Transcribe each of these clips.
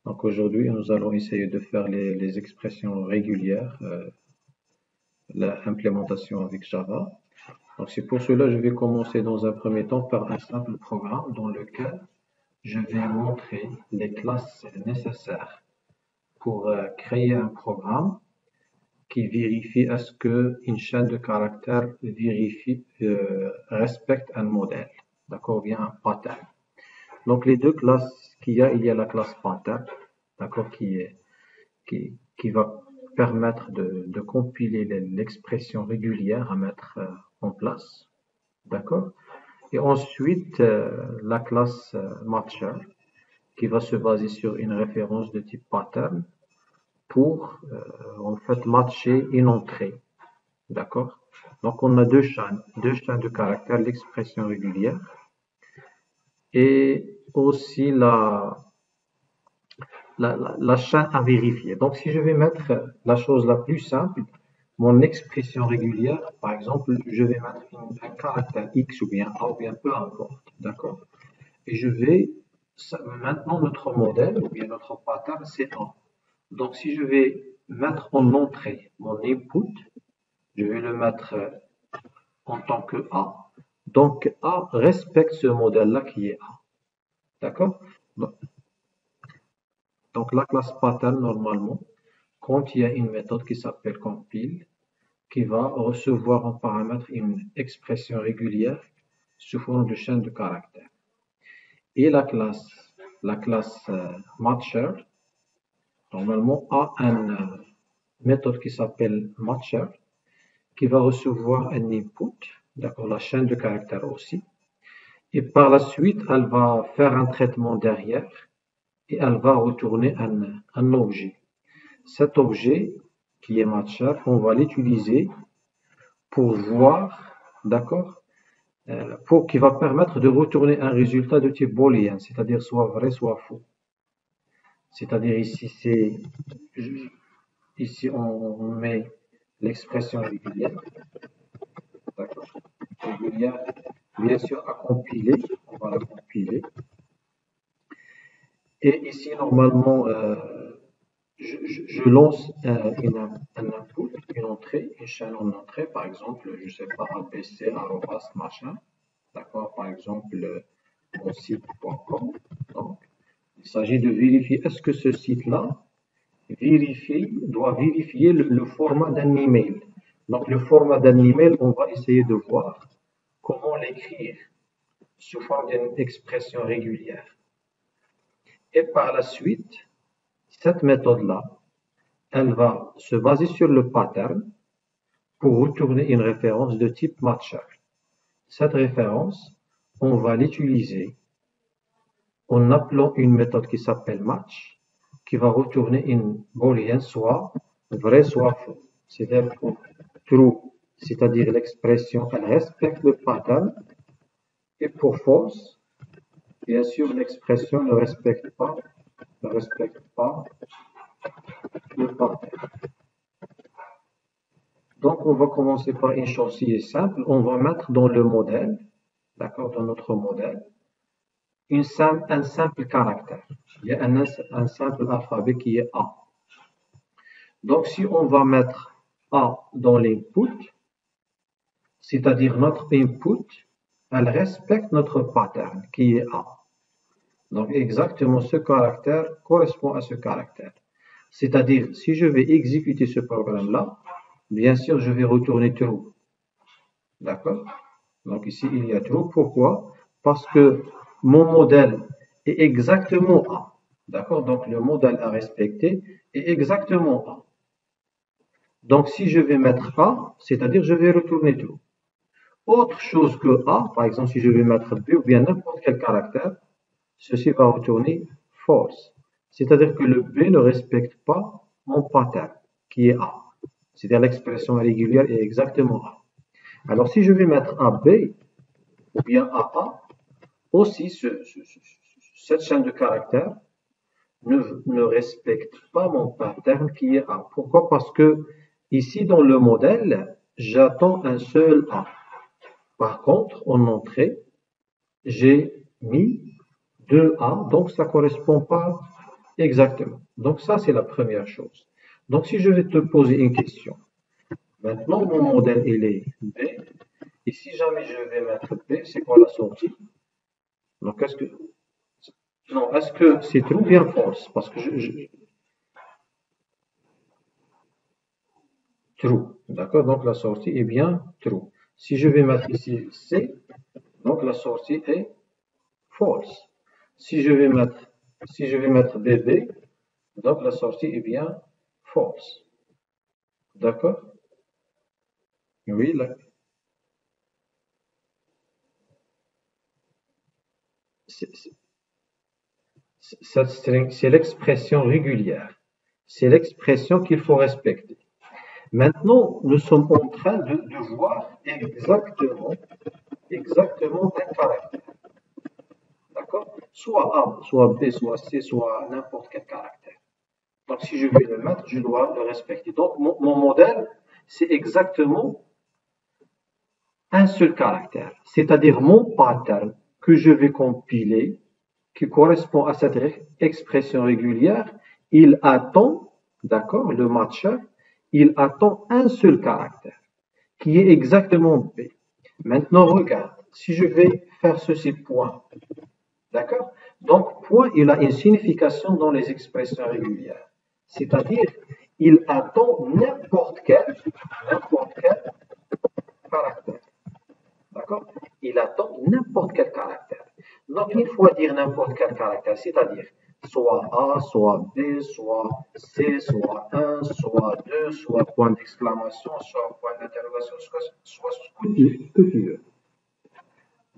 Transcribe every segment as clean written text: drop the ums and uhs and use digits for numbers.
Donc aujourd'hui, nous allons essayer de faire les expressions régulières, l'implémentation avec Java. Donc c'est pour cela que je vais commencer dans un premier temps par un simple programme dans lequel je vais montrer les classes nécessaires pour créer un programme qui vérifie est-ce qu'une chaîne de caractères respecte un modèle, d'accord, ou bien un pattern. Donc les deux classes il y a la classe pattern, d'accord, qui va permettre de compiler l'expression régulière à mettre en place, d'accord. Et ensuite, la classe matcher, qui va se baser sur une référence de type pattern pour en fait matcher une entrée, d'accord. Donc on a deux chaînes de caractères, l'expression régulière et aussi la chaîne à vérifier. Donc, si je vais mettre la chose la plus simple, mon expression régulière, par exemple, je vais mettre un caractère X ou bien A ou bien peu importe, d'accord? Et maintenant notre modèle ou bien notre pattern, c'est A. Donc, si je vais mettre en entrée mon input, je vais le mettre en tant que A. Donc, A respecte ce modèle-là qui est A, d'accord? Donc, la classe pattern, normalement, quand il y a une méthode qui s'appelle compile, qui va recevoir en paramètre une expression régulière sous forme de chaîne de caractères. Et la classe matcher, normalement, a une méthode qui s'appelle matcher, qui va recevoir un input, d'accord, la chaîne de caractères aussi. Et par la suite, elle va faire un traitement derrière et elle va retourner un objet. Cet objet qui est matcher, on va l'utiliser pour voir, d'accord, qui va permettre de retourner un résultat de type booléen, c'est-à-dire soit vrai, soit faux. C'est-à-dire ici on met l'expression régulière, d'accord, régulière, bien sûr à compiler, on va la compiler. Et ici normalement, je lance un input, une entrée, une chaîne en entrée, par exemple, je sais pas, abc, arrobas, machin, d'accord, par exemple, mon site.com. Donc, il s'agit de vérifier est-ce que ce site-là doit vérifier le format d'un email. Donc, le format d'un email, on va essayer de voir comment l'écrire sous forme d'une expression régulière. Et par la suite, cette méthode-là, elle va se baser sur le pattern pour retourner une référence de type matcher. Cette référence, on va l'utiliser en appelant une méthode qui s'appelle match, qui va retourner une booléenne soit vrai, soit faux. C'est-à-dire pour true, c'est-à-dire l'expression, elle respecte le pattern, et pour false, bien sûr, l'expression ne respecte pas le pattern. Donc, on va commencer par une chose qui est simple. On va mettre dans le modèle, d'accord, dans notre modèle, un simple caractère. Il y a un simple alphabet qui est A. Donc, si on va mettre A dans l'input, c'est-à-dire notre input, elle respecte notre pattern qui est A. Donc, exactement ce caractère correspond à ce caractère. C'est-à-dire, si je vais exécuter ce programme-là, bien sûr, je vais retourner true. D'accord? Donc, ici, il y a true. Pourquoi? Parce que mon modèle est exactement A. D'accord? Donc, le modèle à respecter est exactement A. Donc, si je vais mettre A, c'est-à-dire je vais retourner true. Autre chose que A, par exemple, si je vais mettre B ou bien n'importe quel caractère, ceci va retourner false. C'est-à-dire que le B ne respecte pas mon pattern, qui est A. C'est-à-dire l'expression régulière est exactement A. Alors, si je vais mettre AB ou bien AA, aussi cette chaîne de caractères ne respecte pas mon pattern qui est A. Pourquoi? Parce que ici, dans le modèle, j'attends un seul A. Par contre, en entrée, j'ai mis 2A, donc ça ne correspond pas Exactement. Donc ça, c'est la première chose. Donc si je vais te poser une question, maintenant mon modèle il est B, et si jamais je vais mettre B, c'est quoi la sortie? Donc est-ce que non, est-ce que c'est true ou bien false? Parce que true, d'accord? Donc la sortie est bien true. Si je vais mettre ici C, donc la sortie est false. Si je vais mettre si je vais mettre BB, donc la sortie est bien false. D'accord? Oui, là, c'est- cette string, c'est l'expression régulière. C'est l'expression qu'il faut respecter. Maintenant, nous sommes en train de voir exactement un caractère. D'accord? Soit A, soit B, soit C, soit n'importe quel caractère. Donc, si je vais le mettre, je dois le respecter. Donc, mon modèle, c'est exactement un seul caractère, c'est-à-dire mon pattern que je vais compiler, qui correspond à cette expression régulière, il attend, d'accord, le matcher, il attend un seul caractère, qui est exactement B. Maintenant, regarde, si je vais faire ceci point, d'accord, donc point, il a une signification dans les expressions régulières, c'est-à-dire, il attend n'importe quel caractère. D'accord? Il attend n'importe quel caractère. Donc, il faut dire n'importe quel caractère, c'est-à-dire soit A, soit B, soit C, soit 1, soit 2, soit point d'exclamation, soit point d'interrogation, soit ce que tu veux.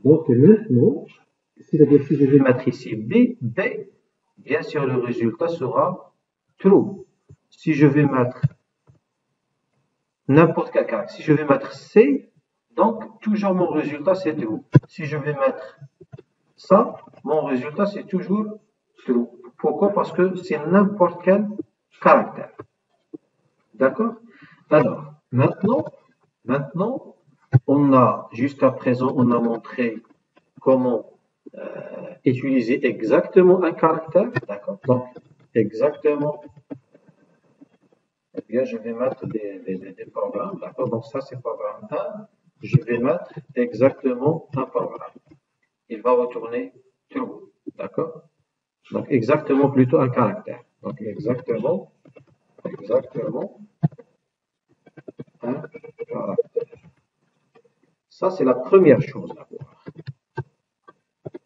Donc, maintenant, c'est-à-dire si je vais mettre ici B, bien sûr, le résultat sera true. Si je vais mettre n'importe quel caractère, si je vais mettre C, donc toujours mon résultat c'est true. Si je vais mettre ça, mon résultat, c'est toujours true. Pourquoi? Parce que c'est n'importe quel caractère. D'accord? Alors, maintenant, on a, jusqu'à présent, on a montré comment utiliser exactement un caractère. D'accord? Donc, exactement, eh bien, je vais mettre des programmes. D'accord? Donc, ça, c'est programme 1. Je vais mettre exactement un programme. Il va retourner true. D'accord? Donc, exactement plutôt un caractère. Donc, exactement un caractère. Ça, c'est la première chose à voir.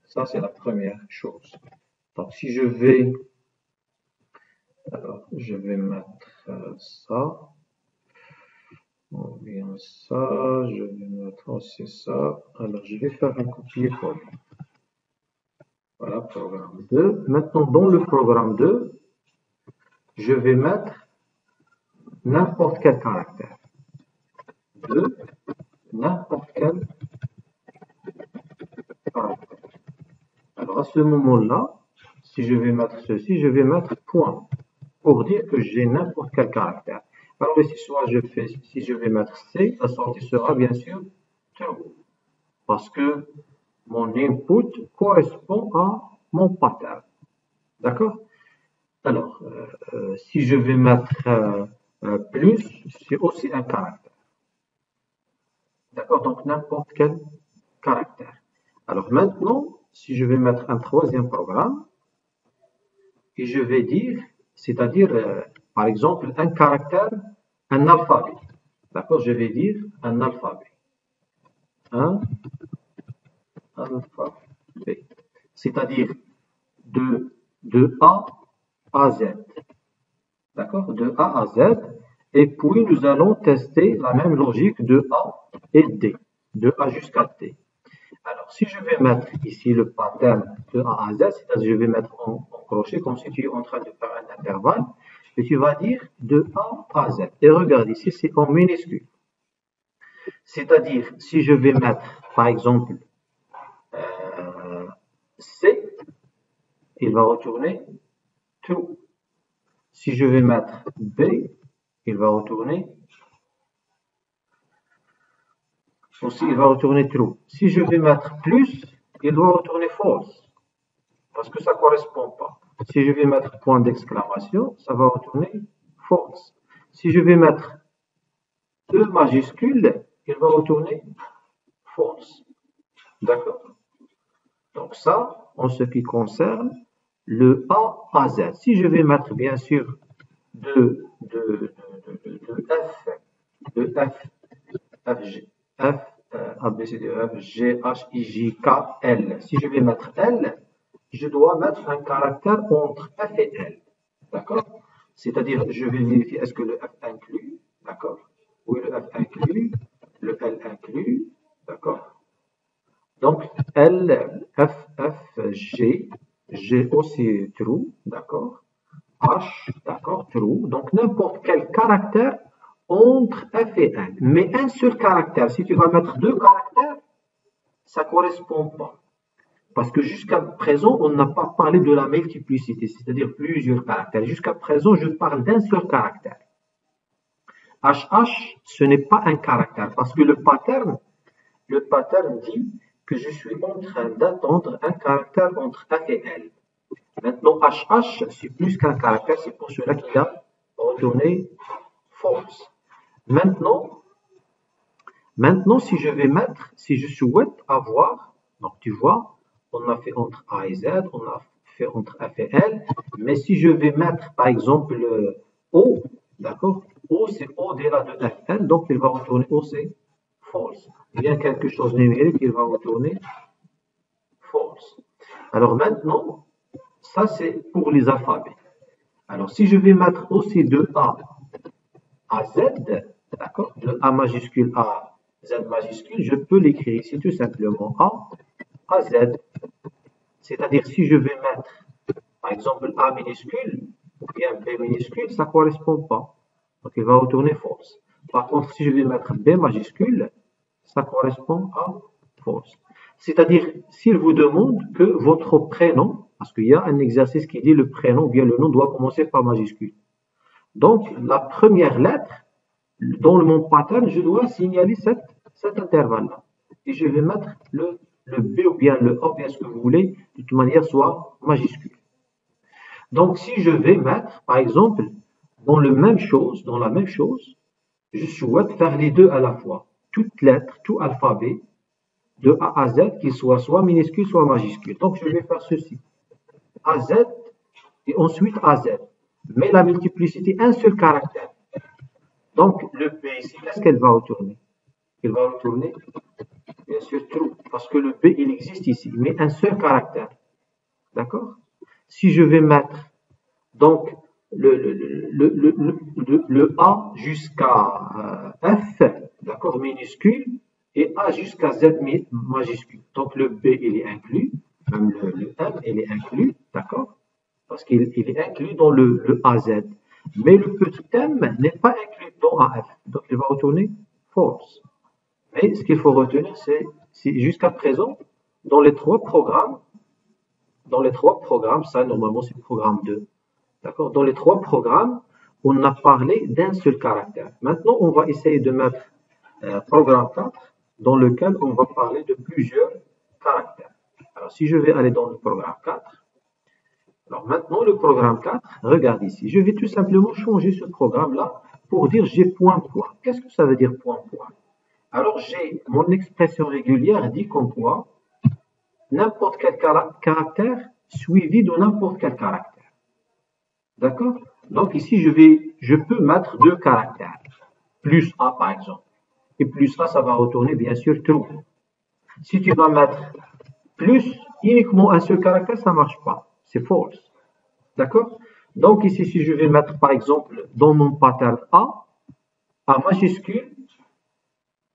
Ça, c'est la première chose. Donc, si je vais, alors, je vais mettre ça, ou bien ça, je vais mettre aussi ça. Alors, je vais faire un copier-coller. Voilà, programme 2. Maintenant, dans le programme 2, je vais mettre n'importe quel caractère. 2, n'importe quel caractère. Alors, à ce moment-là, si je vais mettre ceci, je vais mettre point pour dire que j'ai n'importe quel caractère. Alors ici, soit je fais, si je vais mettre C, la sortie sera bien sûr true, parce que mon input correspond à mon pattern. D'accord? Alors, si je vais mettre plus, c'est aussi un caractère. D'accord? Donc, n'importe quel caractère. Alors maintenant, si je vais mettre un troisième programme, et je vais dire, c'est-à-dire, par exemple, un caractère, un alphabet. D'accord? Je vais dire un alphabet. Un alphabet. C'est-à-dire de A à Z. D'accord? De A à Z. Et puis, nous allons tester la même logique de A et D. De A jusqu'à D. Alors, si je vais mettre ici le pattern de A à Z, c'est-à-dire je vais mettre en crochet comme si tu es en train de faire un intervalle, et tu vas dire de A à Z. Et regarde ici, c'est en minuscule. C'est-à-dire, si je vais mettre, par exemple, C, il va retourner true. Si je vais mettre B, il va retourner aussi, il va retourner true. Si je vais mettre plus, il doit retourner false, parce que ça ne correspond pas. Si je vais mettre point d'exclamation, ça va retourner false. Si je vais mettre E majuscule, il va retourner false. D'accord? Donc ça, en ce qui concerne le A à Z. Si je vais mettre bien sûr de F, A, B, C, D, E, F, G, H, I, J, K, L. Si je vais mettre L, je dois mettre un caractère entre F et L. D'accord? C'est-à-dire, je vais vérifier est-ce que le F inclut. D'accord? Oui, le F inclut, le L inclut. D'accord? Donc, L, F, G, G aussi true. D'accord? H, d'accord, true. Donc, n'importe quel caractère entre F et L. Mais un seul caractère, si tu vas mettre deux caractères, ça ne correspond pas. Parce que jusqu'à présent, on n'a pas parlé de la multiplicité, c'est-à-dire plusieurs caractères. Jusqu'à présent, je parle d'un seul caractère. HH, ce n'est pas un caractère, parce que le pattern dit que je suis en train d'attendre un caractère entre F et L. Maintenant, HH, c'est plus qu'un caractère, c'est pour cela qu'il a retourné false. Maintenant, si je souhaite avoir, donc tu vois, on a fait entre A et Z, on a fait entre F et L, mais si je vais mettre, par exemple, O, d'accord, O c'est au-delà de Fl, donc il va retourner O, c'est false. Il y a quelque chose numérique, il va retourner false. Alors maintenant, ça c'est pour les alphabets. Alors si je vais mettre aussi de A à Z, d'accord, de A majuscule à Z majuscule, je peux l'écrire ici tout simplement A à Z. C'est-à-dire si je vais mettre par exemple A minuscule ou bien B minuscule, ça ne correspond pas. Donc il va retourner false. Par contre, si je vais mettre B majuscule, ça correspond à false. C'est-à-dire, s'il vous demande que votre prénom, parce qu'il y a un exercice qui dit le prénom, bien le nom doit commencer par majuscule. Donc, la première lettre, dans mon pattern, je dois signaler cet intervalle-là. Et je vais mettre le B ou bien le A, bien ce que vous voulez, de toute manière, soit majuscule. Donc, si je vais mettre, par exemple, dans la même chose, je souhaite faire les deux à la fois. Toute lettre, tout alphabet, de A à Z, qu'il soit minuscule, soit majuscule. Donc, je vais faire ceci. AZ et ensuite AZ. Mais la multiplicité, un seul caractère. Donc, le B ici, qu'est-ce qu'elle va retourner? Il va retourner, bien sûr, true. Parce que le B, il existe ici, mais un seul caractère. D'accord? Si je vais mettre, donc, le A jusqu'à F, d'accord, minuscule, et A jusqu'à Z majuscule. Donc, le B, il est inclus. Même le M, il est inclus, d'accord? Parce qu'il est inclus dans le AZ. Mais le petit m n'est pas inclus dans AF. Donc, il va retourner false. Mais ce qu'il faut retenir, c'est jusqu'à présent, dans les trois programmes, ça, normalement, c'est le programme 2. D'accord? Dans les trois programmes, on a parlé d'un seul caractère. Maintenant, on va essayer de mettre programme 4, dans lequel on va parler de plusieurs caractères. Alors, si je vais aller dans le programme 4, alors maintenant, le programme 4, regarde ici. Je vais tout simplement changer ce programme-là pour dire j'ai point. Qu'est-ce que ça veut dire point? Alors, j'ai mon expression régulière dit comme quoi n'importe quel caractère suivi de n'importe quel caractère. D'accord? Donc ici, je peux mettre deux caractères. Plus A, par exemple. Et plus A, ça va retourner, bien sûr, true. Si tu vas mettre plus uniquement un seul caractère, ça ne marche pas. C'est false. D'accord? Donc ici, si je vais mettre, par exemple, dans mon pattern A majuscule,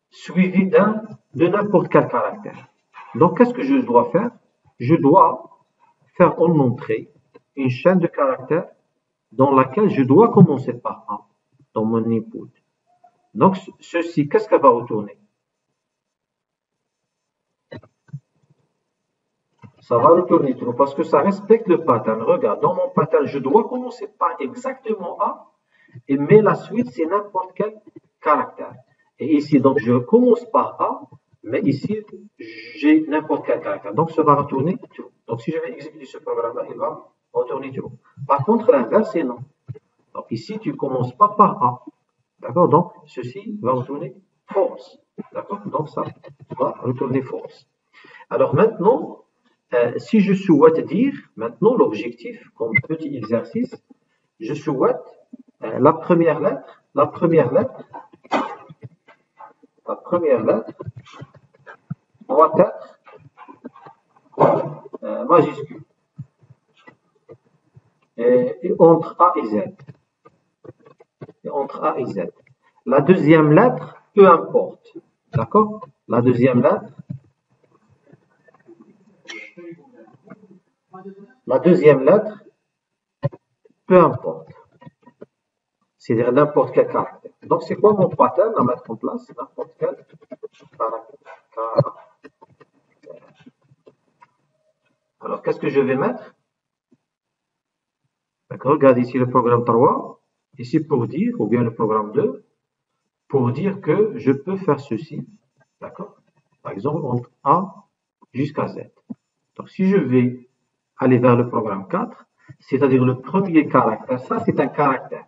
suivi de n'importe quel caractère. Donc, qu'est-ce que je dois faire? Je dois faire en entrée une chaîne de caractères dans laquelle je dois commencer par A, dans mon input. Donc, ceci, qu'est-ce qu'elle va retourner? Ça va retourner true parce que ça respecte le pattern. Regarde, dans mon pattern, je dois commencer par exactement A, mais la suite, c'est n'importe quel caractère. Et ici, donc, je commence par A, mais ici, j'ai n'importe quel caractère. Donc, ça va retourner true. Donc, si je vais exécuter ce programme-là, il va va retourner true. Par contre, l'inverse, c'est non. Donc ici, tu ne commences pas par A. D'accord? Donc, ceci va retourner false. D'accord? Donc, ça va retourner false. Alors maintenant, si je souhaite dire, maintenant l'objectif, comme petit exercice, je souhaite la première lettre doit être majuscule. Et entre A et Z. Et entre A et Z. La deuxième lettre, peu importe. D'accord? La deuxième lettre, peu importe. C'est-à-dire n'importe quel caractère. Donc, c'est quoi mon pattern à mettre en place? N'importe quel caractère. Alors, qu'est-ce que je vais mettre? D'accord, regarde ici le programme 3. Ici pour dire, ou bien le programme 2, pour dire que je peux faire ceci. D'accord? Par exemple, entre A jusqu'à Z. Donc, si je vais aller vers le programme 4, c'est-à-dire le premier caractère, ça c'est un caractère.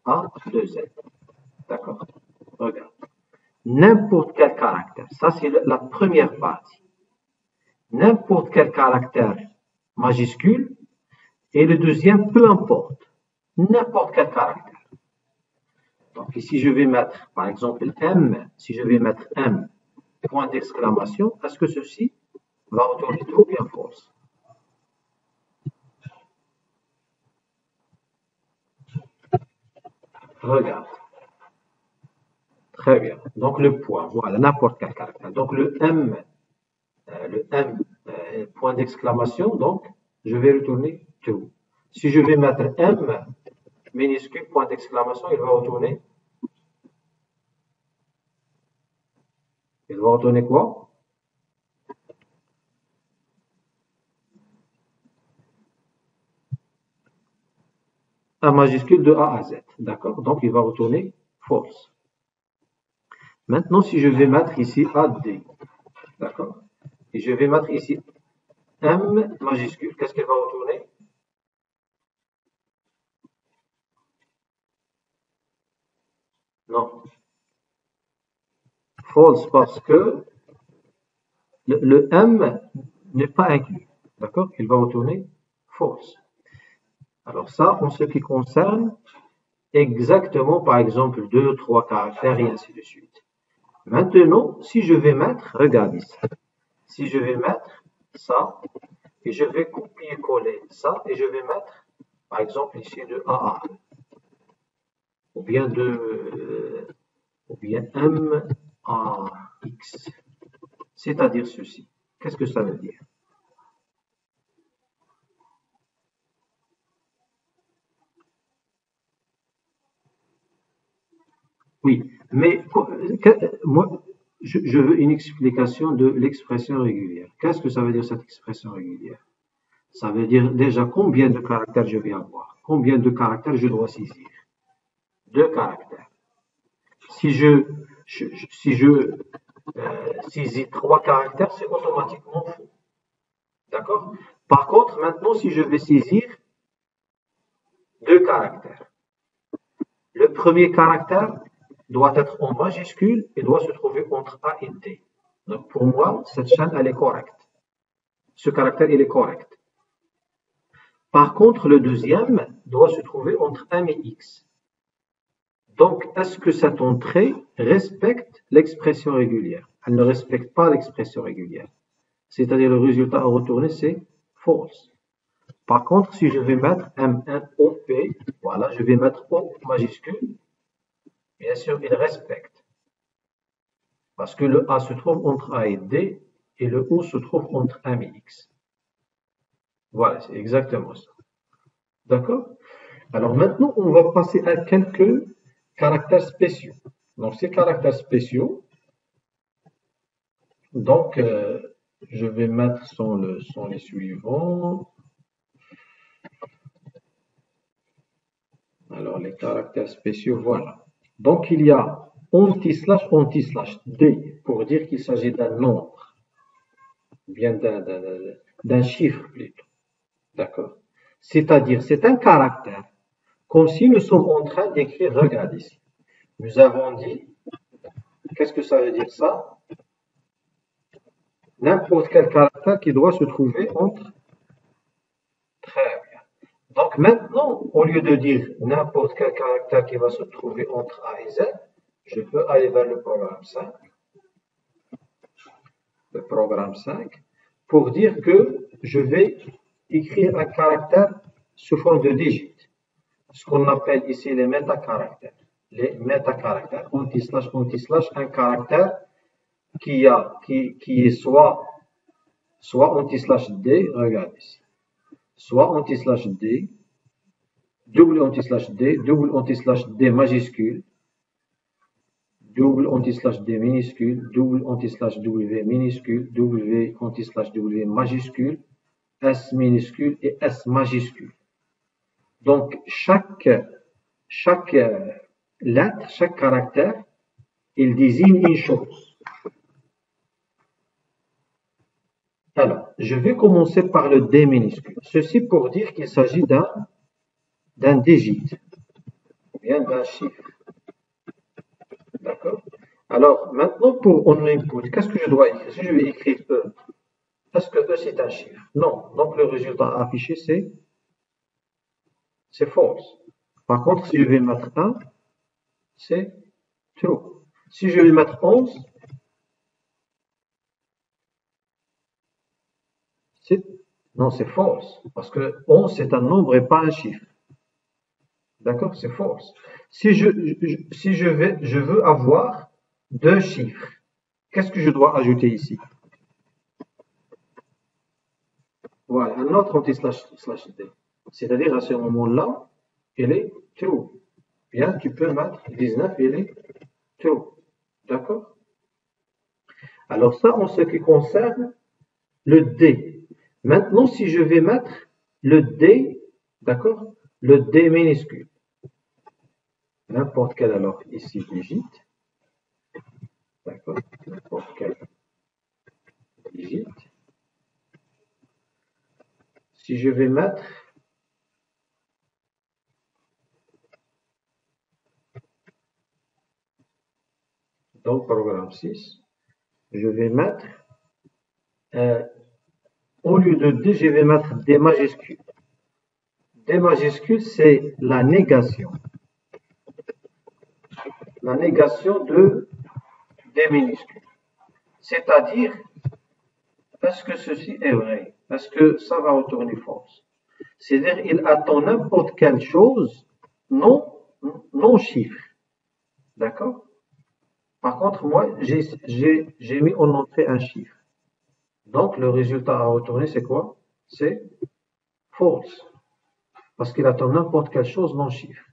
A de Z. D'accord? Regarde. N'importe quel caractère, ça c'est la première partie. N'importe quel caractère majuscule, et le deuxième, peu importe. N'importe quel caractère. Donc ici, je vais mettre, par exemple, M. Si je vais mettre M, point d'exclamation, est-ce que ceci va retourner true ou bien false? Regarde. Très bien. Donc le point, voilà, n'importe quel caractère. Donc le M, point d'exclamation, donc je vais retourner true. Si je vais mettre M, minuscule, point d'exclamation, il va retourner. Il va retourner quoi? Un majuscule de A à Z. D'accord? Donc il va retourner false. Maintenant, si je vais mettre ici AD, d'accord? Et je vais mettre ici M majuscule, qu'est-ce qu'elle va retourner? Non. False parce que le M n'est pas inclus. D'accord? Il va retourner false. Alors ça, en ce qui concerne exactement, par exemple, 2, 3 caractères et ainsi de suite. Maintenant, si je vais mettre, regarde ici, si je vais mettre ça, et je vais copier-coller ça, et je vais mettre, par exemple, ici de A à A, ou bien M à X, c'est-à-dire ceci. Qu'est-ce que ça veut dire? Oui, mais moi, je veux une explication de l'expression régulière. Qu'est-ce que ça veut dire cette expression régulière? Ça veut dire déjà combien de caractères je vais avoir, combien de caractères je dois saisir. 2 caractères. Si je saisis 3 caractères, c'est automatiquement faux. D'accord? Par contre, maintenant, si je vais saisir 2 caractères, le premier caractère doit être en majuscule et doit se trouver entre A et D. Donc pour moi, cette chaîne, elle est correcte. Ce caractère, il est correct. Par contre, le deuxième doit se trouver entre M et X. Donc, est-ce que cette entrée respecte l'expression régulière? Elle ne respecte pas l'expression régulière. C'est-à-dire le résultat à retourner, c'est false. Par contre, si je vais mettre M1OP, voilà, je vais mettre O majuscule, bien sûr, il respecte. Parce que le A se trouve entre A et D, et le O se trouve entre M et X. Voilà, c'est exactement ça. D'accord? Alors maintenant, on va passer à quelques caractères spéciaux. Donc, ces caractères spéciaux, donc, je vais mettre sont les suivants. Alors, les caractères spéciaux, voilà. Donc, il y a anti-slash, D, pour dire qu'il s'agit d'un nombre, bien d'un chiffre plutôt. D'accord? C'est-à-dire, c'est un caractère, comme si nous sommes en train d'écrire, regarde ici. Nous avons dit, qu'est-ce que ça veut dire ça? N'importe quel caractère qui doit se trouver entre. Très bien. Donc maintenant, au lieu de dire n'importe quel caractère qui va se trouver entre A et Z, je peux aller vers le programme 5. Le programme 5, pour dire que je vais écrire un caractère sous forme de digit. Ce qu'on appelle ici les métacaractères. Les métacaractères. Anti-slash, anti-slash, un caractère qui est soit anti-slash D, regarde ici. Soit anti-slash D, double anti-slash D, double anti-slash D majuscule, double anti-slash D minuscule, double anti-slash W minuscule, W anti-slash W majuscule, S minuscule et S majuscule. Donc, chaque lettre, chaque caractère, il désigne une chose. Alors, je vais commencer par le D minuscule. Ceci pour dire qu'il s'agit d'un digit, ou bien d'un chiffre. D'accord? Alors, maintenant, pour on input, qu'est-ce que je dois écrire? Si je vais écrire E, est-ce que E c'est un chiffre? Non. Donc, le résultat affiché, c'est false. Par contre, si je vais mettre 1, c'est true. Si je vais mettre 11, non, c'est false. Parce que 11, c'est un nombre et pas un chiffre. D'accord? C'est false. Si je veux avoir deux chiffres, qu'est-ce que je dois ajouter ici? Voilà, un autre anti-slash D. C'est-à-dire, à ce moment-là, il est true. Bien, tu peux mettre 19, il est true. D'accord? Alors ça, en ce qui concerne le D. Maintenant, si je vais mettre le D, d'accord? Le D minuscule. N'importe quel, alors, ici, digit. D'accord? N'importe quel digit. Si je vais mettre dans le programme 6, je vais mettre, au lieu de D, je vais mettre D majuscule. D majuscule, c'est la négation. La négation de D minuscule. C'est-à-dire, est-ce que ceci est vrai? Est-ce que ça va retourner false? C'est-à-dire, il attend n'importe quelle chose non chiffre. D'accord? Par contre, moi, j'ai mis en entrée un chiffre. Donc, le résultat à retourner, c'est quoi? C'est false. Parce qu'il attend n'importe quelle chose non chiffre.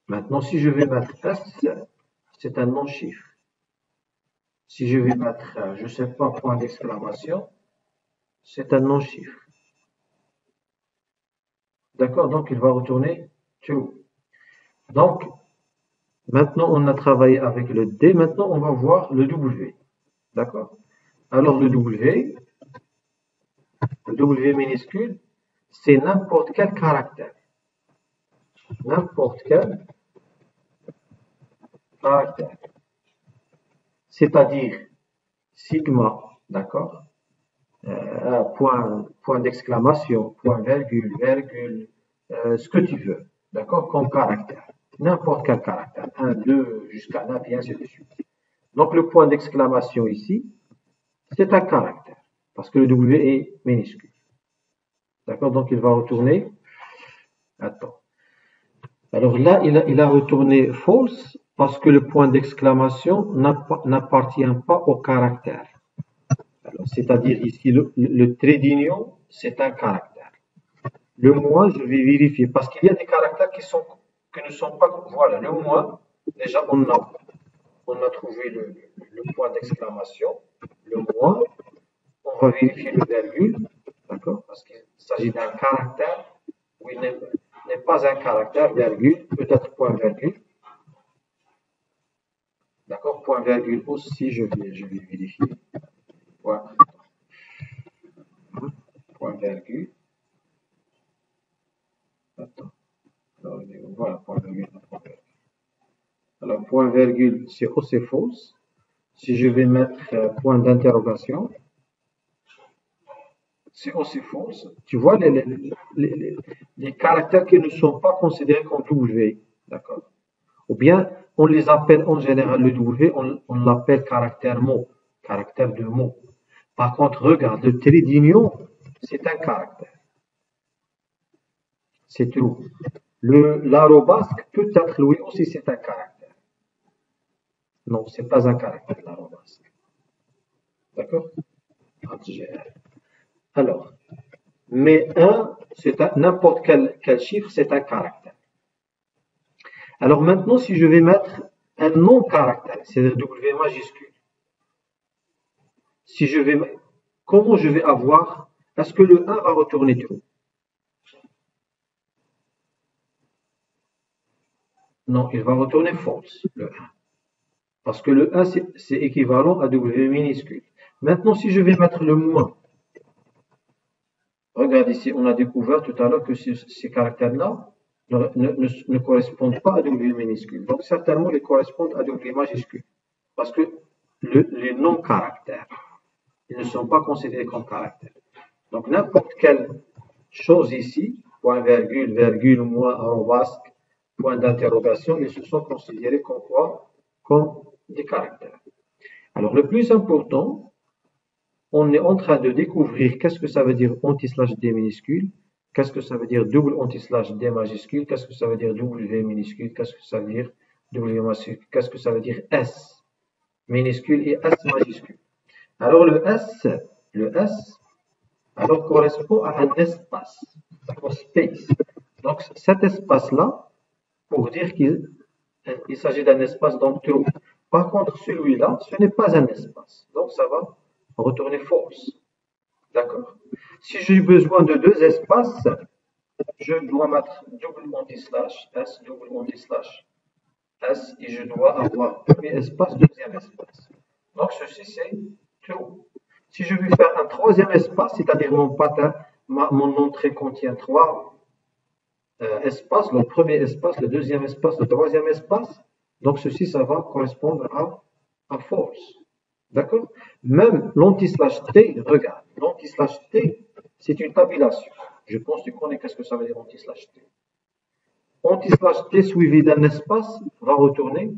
Maintenant, si je vais mettre S, c'est un non chiffre. Si je vais mettre, je ne sais pas, point d'exclamation, c'est un non chiffre. D'accord? Donc, il va retourner true. Donc, maintenant, on a travaillé avec le D. Maintenant, on va voir le W. D'accord? Alors, le W minuscule, c'est n'importe quel caractère. N'importe quel caractère. C'est-à-dire sigma, d'accord? Point d'exclamation, point virgule, ce que tu veux, d'accord? Comme caractère. N'importe quel caractère. 1, 2, jusqu'à 9, et ainsi de suite. Donc, le point d'exclamation ici, c'est un caractère. Parce que le W est minuscule. D'accord? Donc, il va retourner. Attends. Alors là, il a retourné false parce que le point d'exclamation n'appartient pas au caractère. C'est-à-dire ici, le trait d'union, c'est un caractère. Le moins, je vais vérifier parce qu'il y a des caractères que ne sont pas. Voilà, le moins, déjà, on a trouvé le point d'exclamation. Le moins, on va vérifier le virgule, d'accord? Parce qu'il s'agit d'un caractère. Oui, n'est pas un caractère, virgule, peut-être point virgule. D'accord? Point virgule aussi, je vais vérifier. Point virgule. Voilà, point virgule. Alors, point virgule, c'est faux, c'est fausse. Si je vais mettre point d'interrogation, c'est aussi fausse. Tu vois les caractères qui ne sont pas considérés comme W, d'accord? Ou bien, on les appelle en général le W, on l'appelle caractère mot, caractère de mot. Par contre, regarde, le trait d'union, c'est un caractère. C'est tout. L'arobasque, peut-être, lui aussi, c'est un caractère. Non, c'est pas un caractère, l'arobasque. D'accord? Alors, mais 1, c'est n'importe quel chiffre, c'est un caractère. Alors maintenant, si je vais mettre un non-caractère, c'est-à-dire W majuscule, si je vais, comment je vais avoir, est-ce que le 1 va retourner true? Non, il va retourner false, le 1. Parce que le 1, c'est équivalent à W minuscule. Maintenant, si je vais mettre le moins, regarde ici, on a découvert tout à l'heure que ces caractères-là ne correspondent pas à W minuscule. Donc, certainement, ils correspondent à W majuscule. Parce que les non-caractères, ils ne sont pas considérés comme caractères. Donc, n'importe quelle chose ici, point, virgule, virgule, moins, arrobasque, point d'interrogation, ils se sont considérés comme quoi? Comme des caractères. Alors, le plus important, on est en train de découvrir qu'est-ce que ça veut dire anti/D minuscule, qu'est-ce que ça veut dire double anti/D majuscule, qu'est-ce que ça veut dire W minuscule, qu'est-ce que ça veut dire W majuscule, qu'est-ce que ça veut dire S minuscule et S majuscule. Alors le S alors correspond à un espace, space. Donc cet espace-là, pour dire qu'il s'agit d'un espace donc true. Par contre, celui-là, ce n'est pas un espace. Donc ça va retourner false. D'accord? Si j'ai besoin de deux espaces, je dois mettre double anti/S, double anti/S, et je dois avoir premier espace, deuxième espace. Donc ceci c'est true. Si je veux faire un troisième espace, c'est-à-dire mon pattern, mon entrée contient trois espaces, le premier espace, le deuxième espace, le troisième espace, donc ceci ça va correspondre à false. D'accord? Même l'anti/T, regarde, l'anti/T, c'est une tabulation. Je pense que tu connais qu'est-ce que ça veut dire anti/T. Anti/T suivi d'un espace va retourner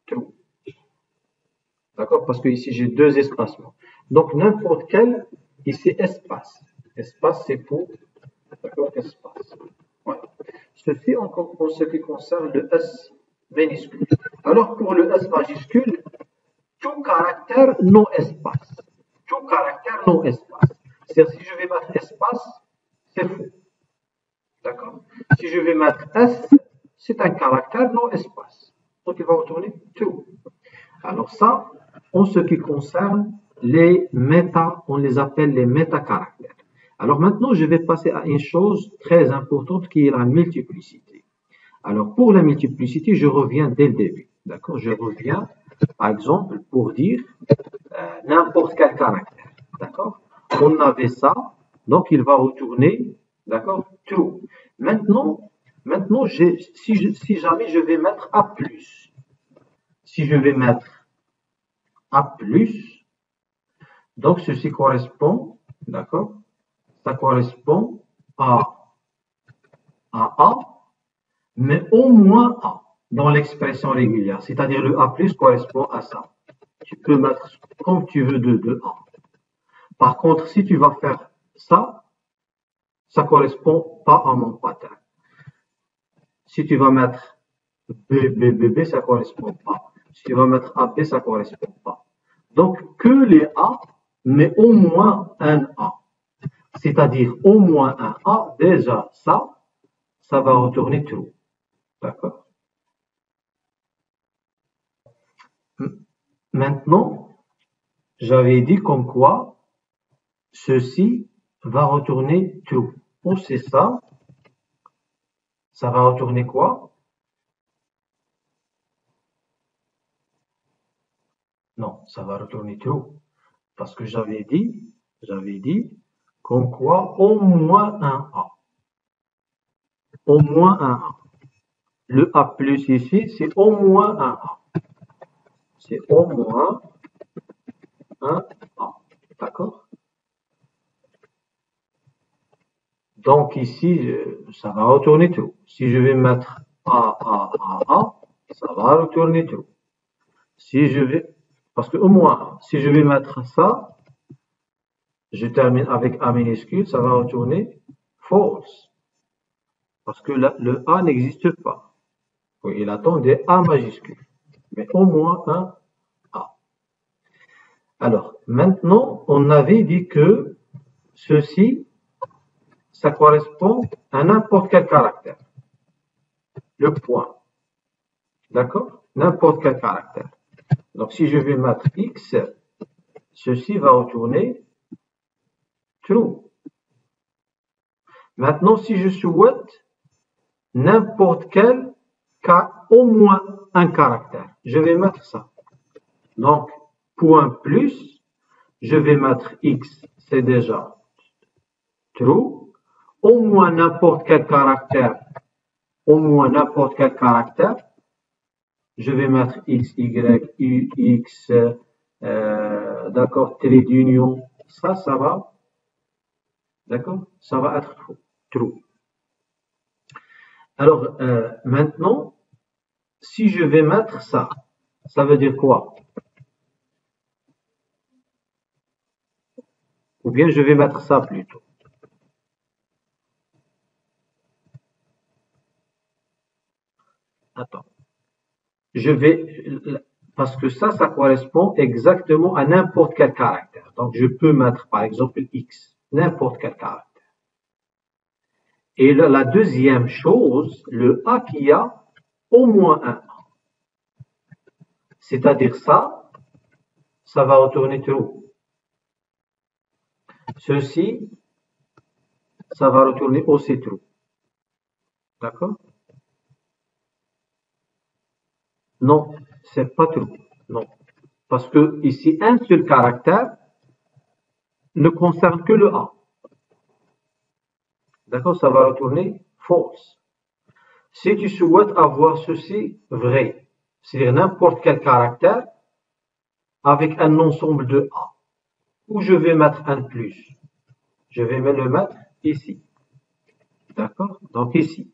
true. D'accord? Parce que ici j'ai deux espacements. Donc n'importe quel, ici espace. Espace c'est pour, d'accord, espace. Voilà. Ceci en ce qui concerne le S minuscule. Alors pour le S majuscule, tout caractère non espace. Tout caractère non espace. C'est-à-dire si je vais mettre espace, c'est faux. D'accord? Si je vais mettre S, c'est un caractère non espace. Donc il va retourner true. Alors ça, en ce qui concerne les méta, on les appelle les métacaractères. Alors maintenant, je vais passer à une chose très importante qui est la multiplicité. Alors pour la multiplicité, je reviens dès le début. D'accord? Je reviens, par exemple, pour dire n'importe quel caractère. D'accord? On avait ça, donc il va retourner, d'accord? True. Maintenant si jamais je vais mettre A+, si je vais mettre A+, donc ceci correspond, d'accord? Ça correspond à A, mais au moins A dans l'expression régulière. C'est-à-dire le A+ correspond à ça. Tu peux mettre comme tu veux de A. Par contre, si tu vas faire ça, ça ne correspond pas à mon pattern. Si tu vas mettre B, ça ne correspond pas. Si tu vas mettre AB, ça ne correspond pas. Donc, que les A, mais au moins un A. C'est-à-dire au moins un A, déjà ça va retourner true. D'accord? Maintenant, j'avais dit comme quoi ceci va retourner true. Ou c'est ça va retourner quoi? Non, ça va retourner true. Parce que j'avais dit comme quoi au moins un A. Au moins un A. Le A plus ici, c'est au moins un A. C'est au moins un A. D'accord? Donc ici, ça va retourner true. Si je vais mettre A, ça va retourner true. Si je vais, parce que au moins, si je vais mettre ça, je termine avec A minuscule, ça va retourner false. Parce que le A n'existe pas. Oui, il attend des A majuscules. Mais au moins un A. Alors, maintenant, on avait dit que ceci, ça correspond à n'importe quel caractère. Le point. D'accord? N'importe quel caractère. Donc, si je vais mettre X, ceci va retourner true. Maintenant, si je souhaite n'importe quel au moins un caractère, je vais mettre ça. Donc, point plus, je vais mettre X, c'est déjà true. Au moins n'importe quel caractère, je vais mettre X, Y, U, X, d'accord, trait d'union, ça va, d'accord, ça va être true. Alors, maintenant, si je vais mettre ça, ça veut dire quoi? Ou bien je vais mettre ça plutôt. Attends. Je vais, parce que ça correspond exactement à n'importe quel caractère. Donc, je peux mettre, par exemple, X, n'importe quel caractère. Et la deuxième chose, le A qui a au moins un A. C'est-à-dire ça va retourner true. Ceci, ça va retourner aussi true. D'accord? Non, c'est pas true. Non. Parce que ici, un seul caractère ne concerne que le A. D'accord? Ça va retourner false. Si tu souhaites avoir ceci vrai, c'est-à-dire n'importe quel caractère avec un ensemble de A, où je vais mettre un plus, je vais me le mettre ici. D'accord? Donc ici.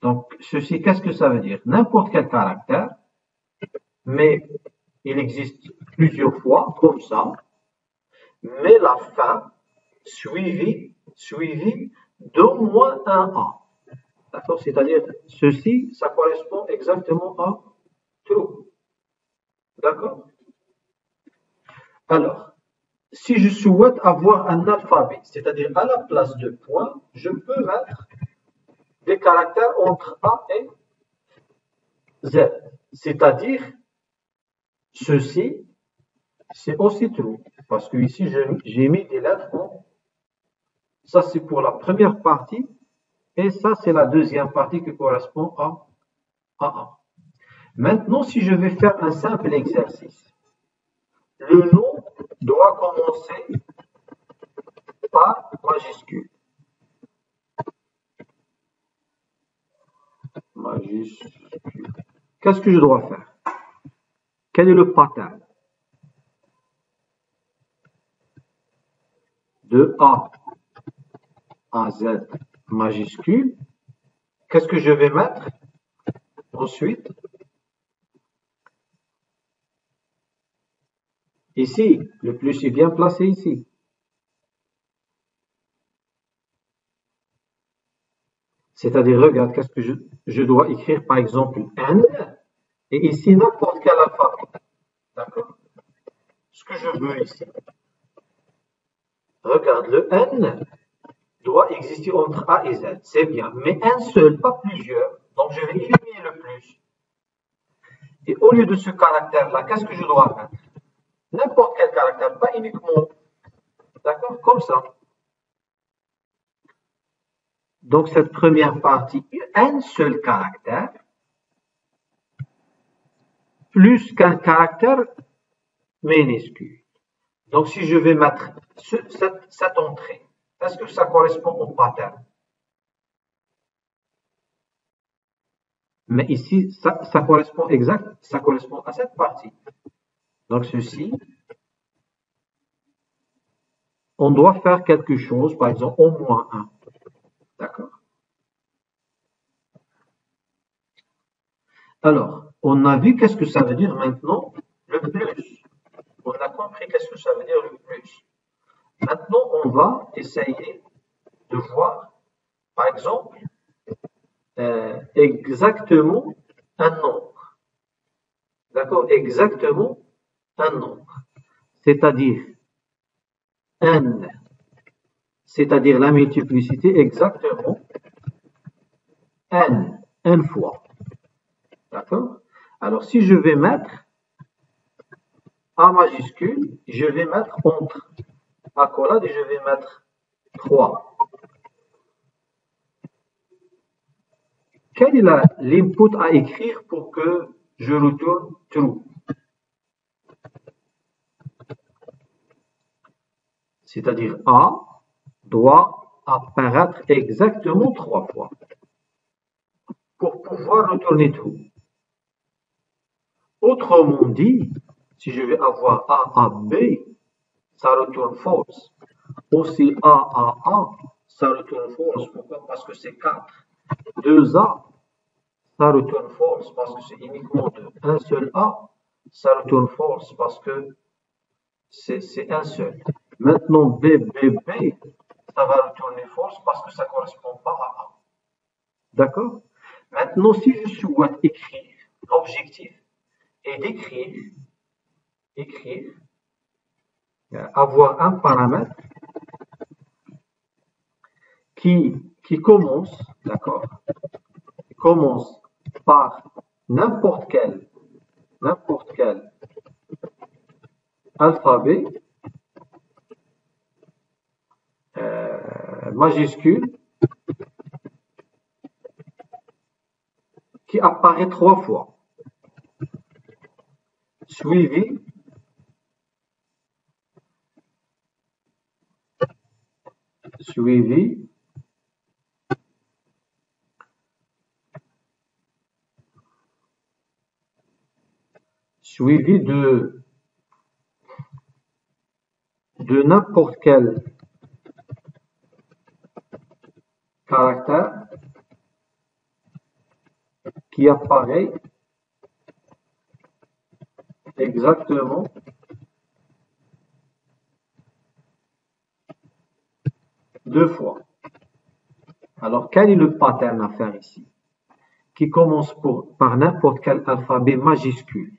Donc ceci, qu'est-ce que ça veut dire? N'importe quel caractère, mais il existe plusieurs fois comme ça, mais la fin suivie d'au moins un A. D'accord? C'est-à-dire, ceci, ça correspond exactement à true. D'accord? Alors, si je souhaite avoir un alphabet, c'est-à-dire à la place de points, je peux mettre des caractères entre A et Z. C'est-à-dire, ceci, c'est aussi true. Parce que ici, j'ai mis des lettres en. Ça, c'est pour la première partie. Et ça, c'est la deuxième partie qui correspond à A. Maintenant, si je vais faire un simple exercice, le nom doit commencer par majuscule. Majuscule. Qu'est-ce que je dois faire? Quel est le pattern? De A à Z majuscule. Qu'est-ce que je vais mettre? Ensuite, ici, le plus est bien placé ici. C'est-à-dire, regarde, qu'est-ce que je dois écrire, par exemple, N, et ici, n'importe quel alphabet. D'accord? Ce que je veux ici. Regarde, le N doit exister entre A et Z, c'est bien, mais un seul, pas plusieurs. Donc, je vais éliminer le plus. Et au lieu de ce caractère-là, qu'est-ce que je dois mettre? N'importe quel caractère, pas uniquement. D'accord? Comme ça. Donc, cette première partie, un seul caractère, plus qu'un caractère minuscule. Donc, si je vais mettre cette entrée, est-ce que ça correspond au pattern? Mais ici, ça correspond exact, ça correspond à cette partie. Donc ceci, on doit faire quelque chose, par exemple, au moins 1. D'accord? Alors, on a vu qu'est-ce que ça veut dire maintenant, le plus. On a compris qu'est-ce que ça veut dire le plus. Maintenant, on va essayer de voir, par exemple, exactement un nombre. D'accord? Exactement un nombre. C'est-à-dire n, c'est-à-dire la multiplicité exactement n fois. D'accord? Alors, si je vais mettre A majuscule, je vais mettre entre accolade et je vais mettre 3. Quel est l'input à écrire pour que je retourne true? C'est-à-dire A doit apparaître exactement 3 fois pour pouvoir retourner true. Autrement dit, si je vais avoir A à B, ça retourne false. Aussi A à A, ça retourne false. Pourquoi? Parce que c'est 4. 2A, ça retourne false parce que c'est uniquement un seul A. Ça retourne false parce que c'est un seul. Maintenant, B, ça va retourner false parce que ça ne correspond pas à A. D'accord? Maintenant, si je souhaite écrire, l'objectif est d'écrire, avoir un paramètre qui commence, d'accord, qui commence par n'importe quel alphabet majuscule qui apparaît 3 fois, suivi de n'importe quel caractère qui apparaît exactement deux fois. Alors, quel est le pattern à faire ici? Qui commence par n'importe quel alphabet majuscule.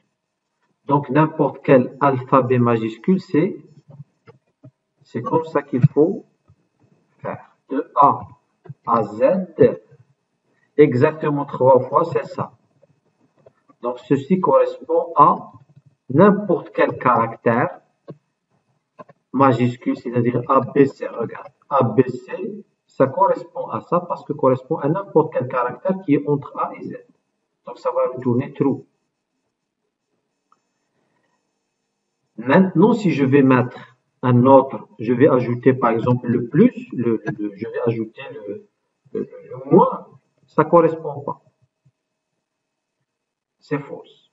Donc, n'importe quel alphabet majuscule, c'est comme ça qu'il faut faire. De A à Z, exactement 3 fois, c'est ça. Donc, ceci correspond à n'importe quel caractère majuscule, c'est-à-dire ABC. Regarde, ABC, ça correspond à ça parce que correspond à n'importe quel caractère qui est entre A et Z. Donc, ça va retourner true. Maintenant, si je vais mettre un autre, je vais ajouter par exemple le plus, je vais ajouter le moins, ça ne correspond pas. C'est fausse.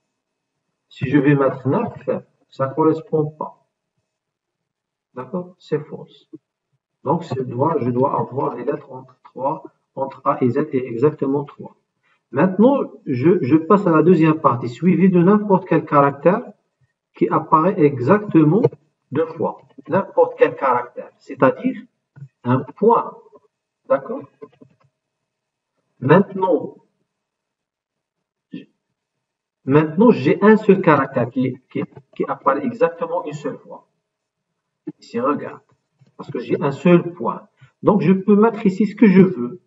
Si je vais mettre 9, ça ne correspond pas. D'accord? C'est fausse. Donc, je dois avoir les lettres entre A et Z et exactement 3. Maintenant, je passe à la deuxième partie, suivi de n'importe quel caractère qui apparaît exactement 2 fois. N'importe quel caractère, c'est-à-dire un point. D'accord? Maintenant, j'ai un seul caractère qui apparaît exactement une seule fois. Ici, regarde. Parce que j'ai un seul point. Donc, je peux mettre ici ce que je veux.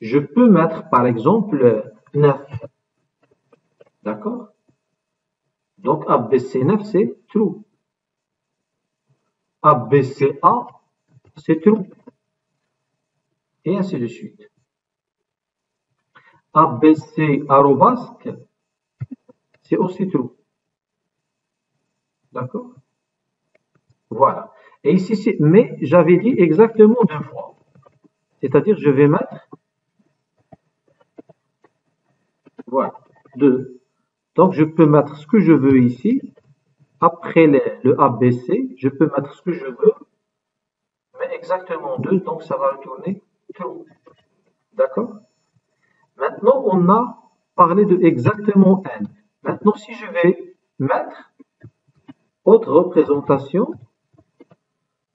Je peux mettre, par exemple, 9. D'accord? Donc, ABC9, c'est true. ABCA, c'est true. Et ainsi de suite. ABC arrobasque, c'est aussi true. D'accord? Voilà. Et ici, mais j'avais dit exactement 2 fois. C'est-à-dire, je vais mettre Voilà, 2. Donc, je peux mettre ce que je veux ici. Après le ABC, je peux mettre ce que je veux, mais exactement 2, donc ça va retourner true. D'accord? Maintenant, on a parlé de exactement n. Maintenant, si je vais mettre autre représentation,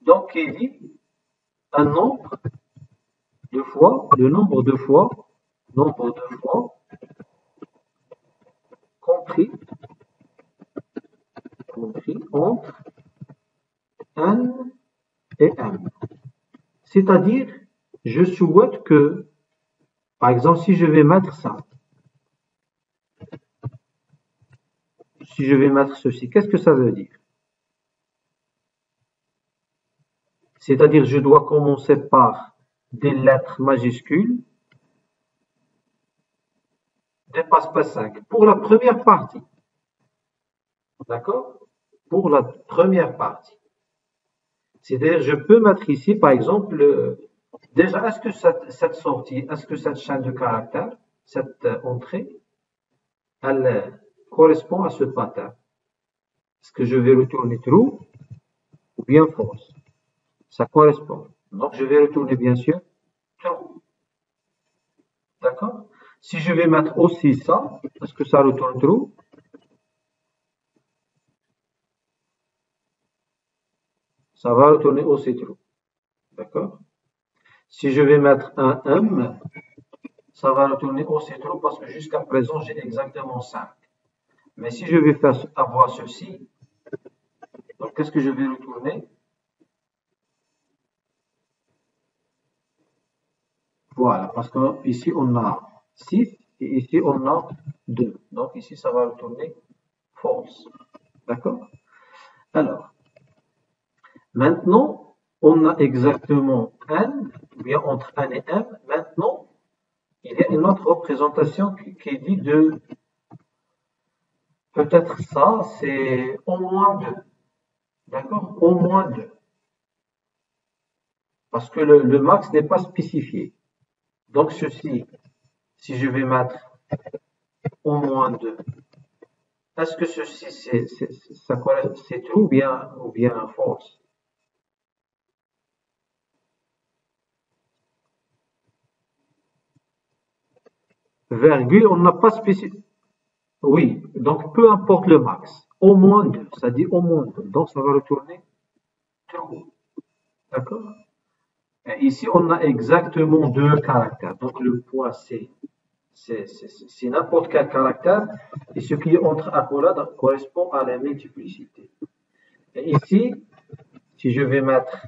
donc qui dit un nombre de fois, le nombre de fois compris entre n et m. C'est-à-dire, je souhaite que, par exemple, si je vais mettre ça, si je vais mettre ceci, qu'est-ce que ça veut dire? C'est-à-dire, je dois commencer par des lettres majuscules, dépasse pas 5, pour la première partie. D'accord? Pour la première partie. C'est-à-dire, je peux mettre ici, par exemple, déjà, est-ce que cette sortie, est-ce que cette chaîne de caractères, cette entrée, elle correspond à ce pattern? Est-ce que je vais retourner true ou bien false? Ça correspond. Donc, je vais retourner, bien sûr, true. D'accord? Si je vais mettre aussi ça, est-ce que ça retourne true? Ça va retourner aussi true. D'accord? Si je vais mettre un M, ça va retourner aussi true parce que jusqu'à présent, j'ai exactement 5. Mais si je vais faire avoir ceci, donc qu'est-ce que je vais retourner? Voilà, parce qu'ici on a 6 et ici on a 2. Donc ici ça va retourner false. D'accord? Alors, maintenant, on a exactement n, ou bien entre n et m. Maintenant, il y a une autre représentation qui dit de peut-être ça, c'est au moins 2. D'accord? Au moins 2. Parce que le max n'est pas spécifié. Donc ceci, si je vais mettre au moins 2, est-ce que ceci, c'est true ou bien false? Virgule, on n'a pas spécifié. Oui, donc peu importe le max. Au moins 2, ça dit au moins 2. Donc ça va retourner true. D'accord? Et ici, on a exactement 2 caractères. Donc le point c'est n'importe quel caractère. Et ce qui est entre accolades correspond à la multiplicité. Et ici, si je vais mettre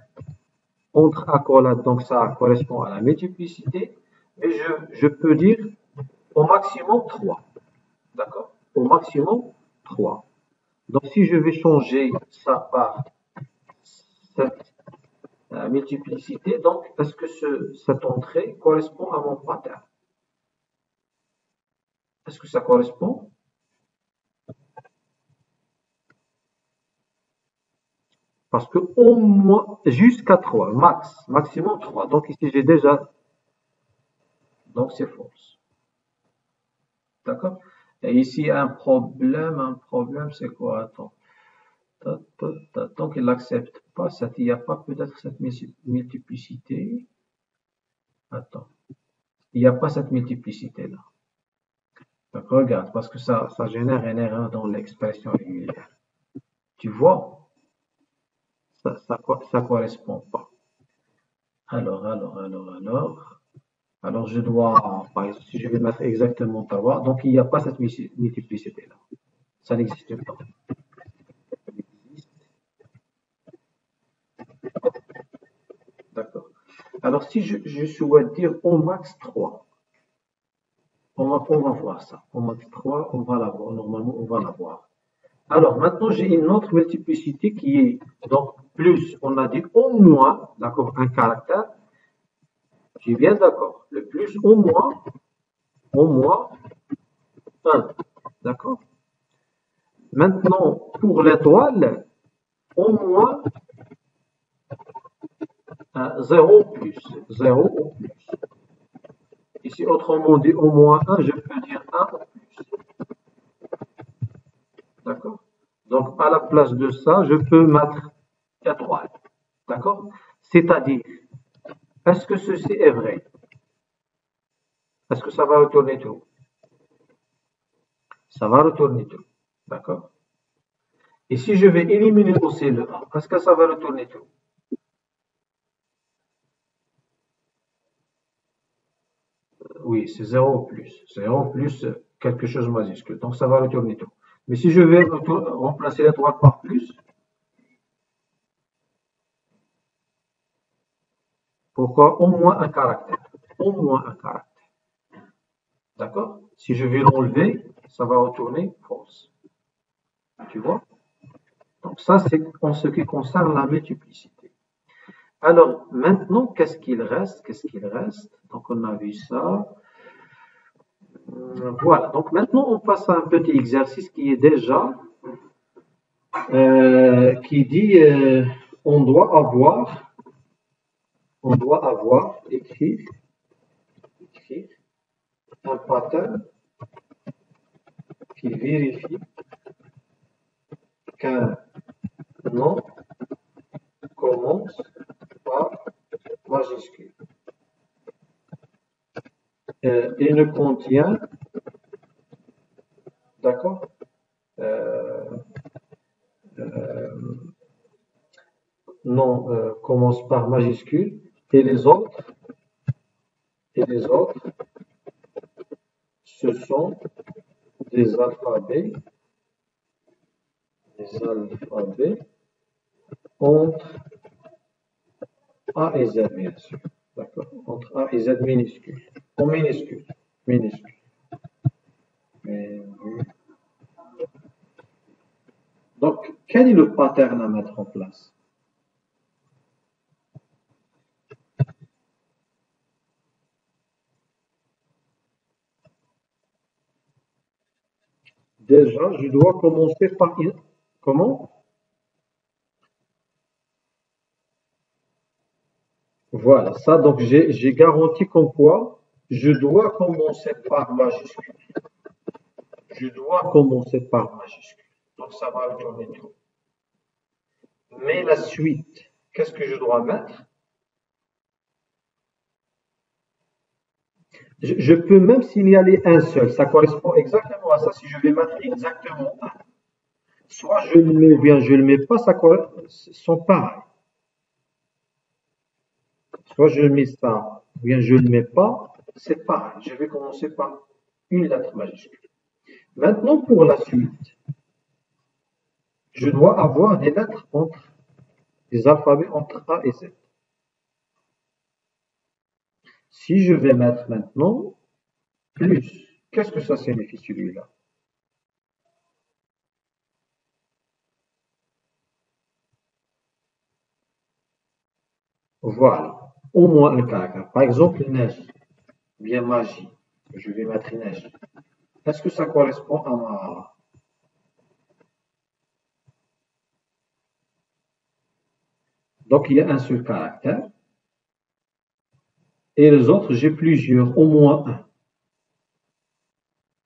entre accolades, donc ça correspond à la multiplicité, mais je peux dire au maximum 3. D'accord? Au maximum 3. Donc si je vais changer ça par cette multiplicité, donc est-ce que cette entrée correspond à mon pattern? Est-ce que ça correspond? Parce que au moins jusqu'à 3, maximum 3. Donc ici j'ai déjà, donc c'est false. D'accord? Et ici un problème c'est quoi? Attends. Tant qu'il n'accepte pas, il n'y a pas peut-être cette multiplicité. Attends. Il n'y a pas cette multiplicité là. Donc regarde, parce que ça génère une erreur dans l'expression régulière. Tu vois? Ça correspond pas. Alors, je dois, par exemple, si je vais mettre exactement Tawa, donc il n'y a pas cette multiplicité-là. Ça n'existe pas. D'accord. Alors, si je souhaite dire au max 3, on va voir ça. Au max 3, on va l'avoir. Normalement, on va l'avoir. Alors, maintenant, j'ai une autre multiplicité qui est, donc, plus, on a dit au moins, d'accord, un caractère. Je suis bien d'accord. Le plus au moins 1. D'accord? Maintenant, pour l'étoile, au moins 0 ou plus. 0 ou plus. Ici, autrement dit, au moins 1, je peux dire 1 ou plus. Donc, à la place de ça, je peux mettre étoile. D'accord? C'est-à-dire, est-ce que ceci est vrai? Est-ce que ça va retourner true? Ça va retourner true. D'accord? Et si je vais éliminer aussi le A, est-ce que ça va retourner true? Oui, c'est 0 plus. 0 plus quelque chose majuscule. Donc, ça va retourner true. Mais si je vais remplacer l'étoile par plus, pourquoi au moins un caractère? Au moins un caractère. D'accord? Si je vais l'enlever, ça va retourner false. Tu vois? Donc ça, c'est en ce qui concerne la multiplicité. Alors, maintenant, qu'est-ce qu'il reste? Qu'est-ce qu'il reste? Donc, on a vu ça. Voilà. Donc, maintenant, on passe à un petit exercice qui est déjà, qui dit, on doit écrire un pattern qui vérifie qu'un nom commence par majuscule et ne contient, d'accord, euh, nom commence par majuscule et les autres, ce sont des alphabets entre A et Z, bien sûr. D'accord? Entre A et Z minuscule. En minuscule. Minuscule. Donc, quel est le pattern à mettre en place? Déjà, je dois commencer par... Comment? Voilà, ça, donc j'ai garanti comme quoi je dois commencer par majuscule. Je dois commencer par majuscule. Donc, ça va retourner tout. Mais la suite, qu'est-ce que je dois mettre? Je peux même signaler un seul. Ça correspond exactement à ça si je vais mettre exactement un. Soit je le mets ou bien je ne le mets pas, ça sont pareils. Soit je mets ça ou bien je ne le mets pas, c'est pareil. Je vais commencer par une lettre majuscule. Maintenant, pour la suite, je dois avoir des lettres entre des alphabets entre A et Z. Si je vais mettre maintenant plus, qu'est-ce que ça signifie celui-là? Voilà, au moins un caractère. Par exemple, neige, bien magie. Je vais mettre neige. Est-ce que ça correspond à ma... Donc, il y a un seul caractère. Et les autres, j'ai plusieurs, au moins un.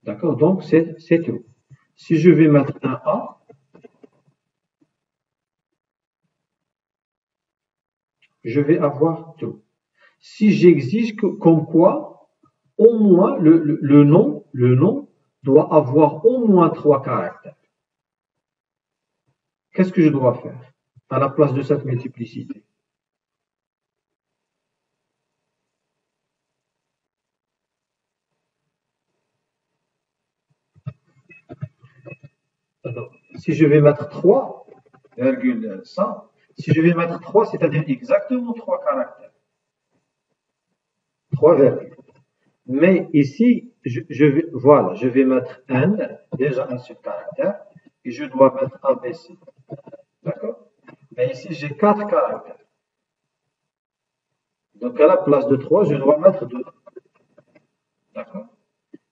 D'accord? Donc, c'est tout. Si je vais mettre un A, je vais avoir tout. Si j'exige comme quoi, au moins, le nom doit avoir au moins 3 caractères. Qu'est-ce que je dois faire à la place de cette multiplicité? Alors, si je vais mettre 3, virgule ça, si je vais mettre 3, c'est-à-dire exactement 3 caractères. 3 virgules. Mais ici, voilà, je vais mettre N, déjà un seul caractère, et je dois mettre ABC. D'accord? Mais ici, j'ai 4 caractères. Donc, à la place de 3, je dois mettre 2. D'accord?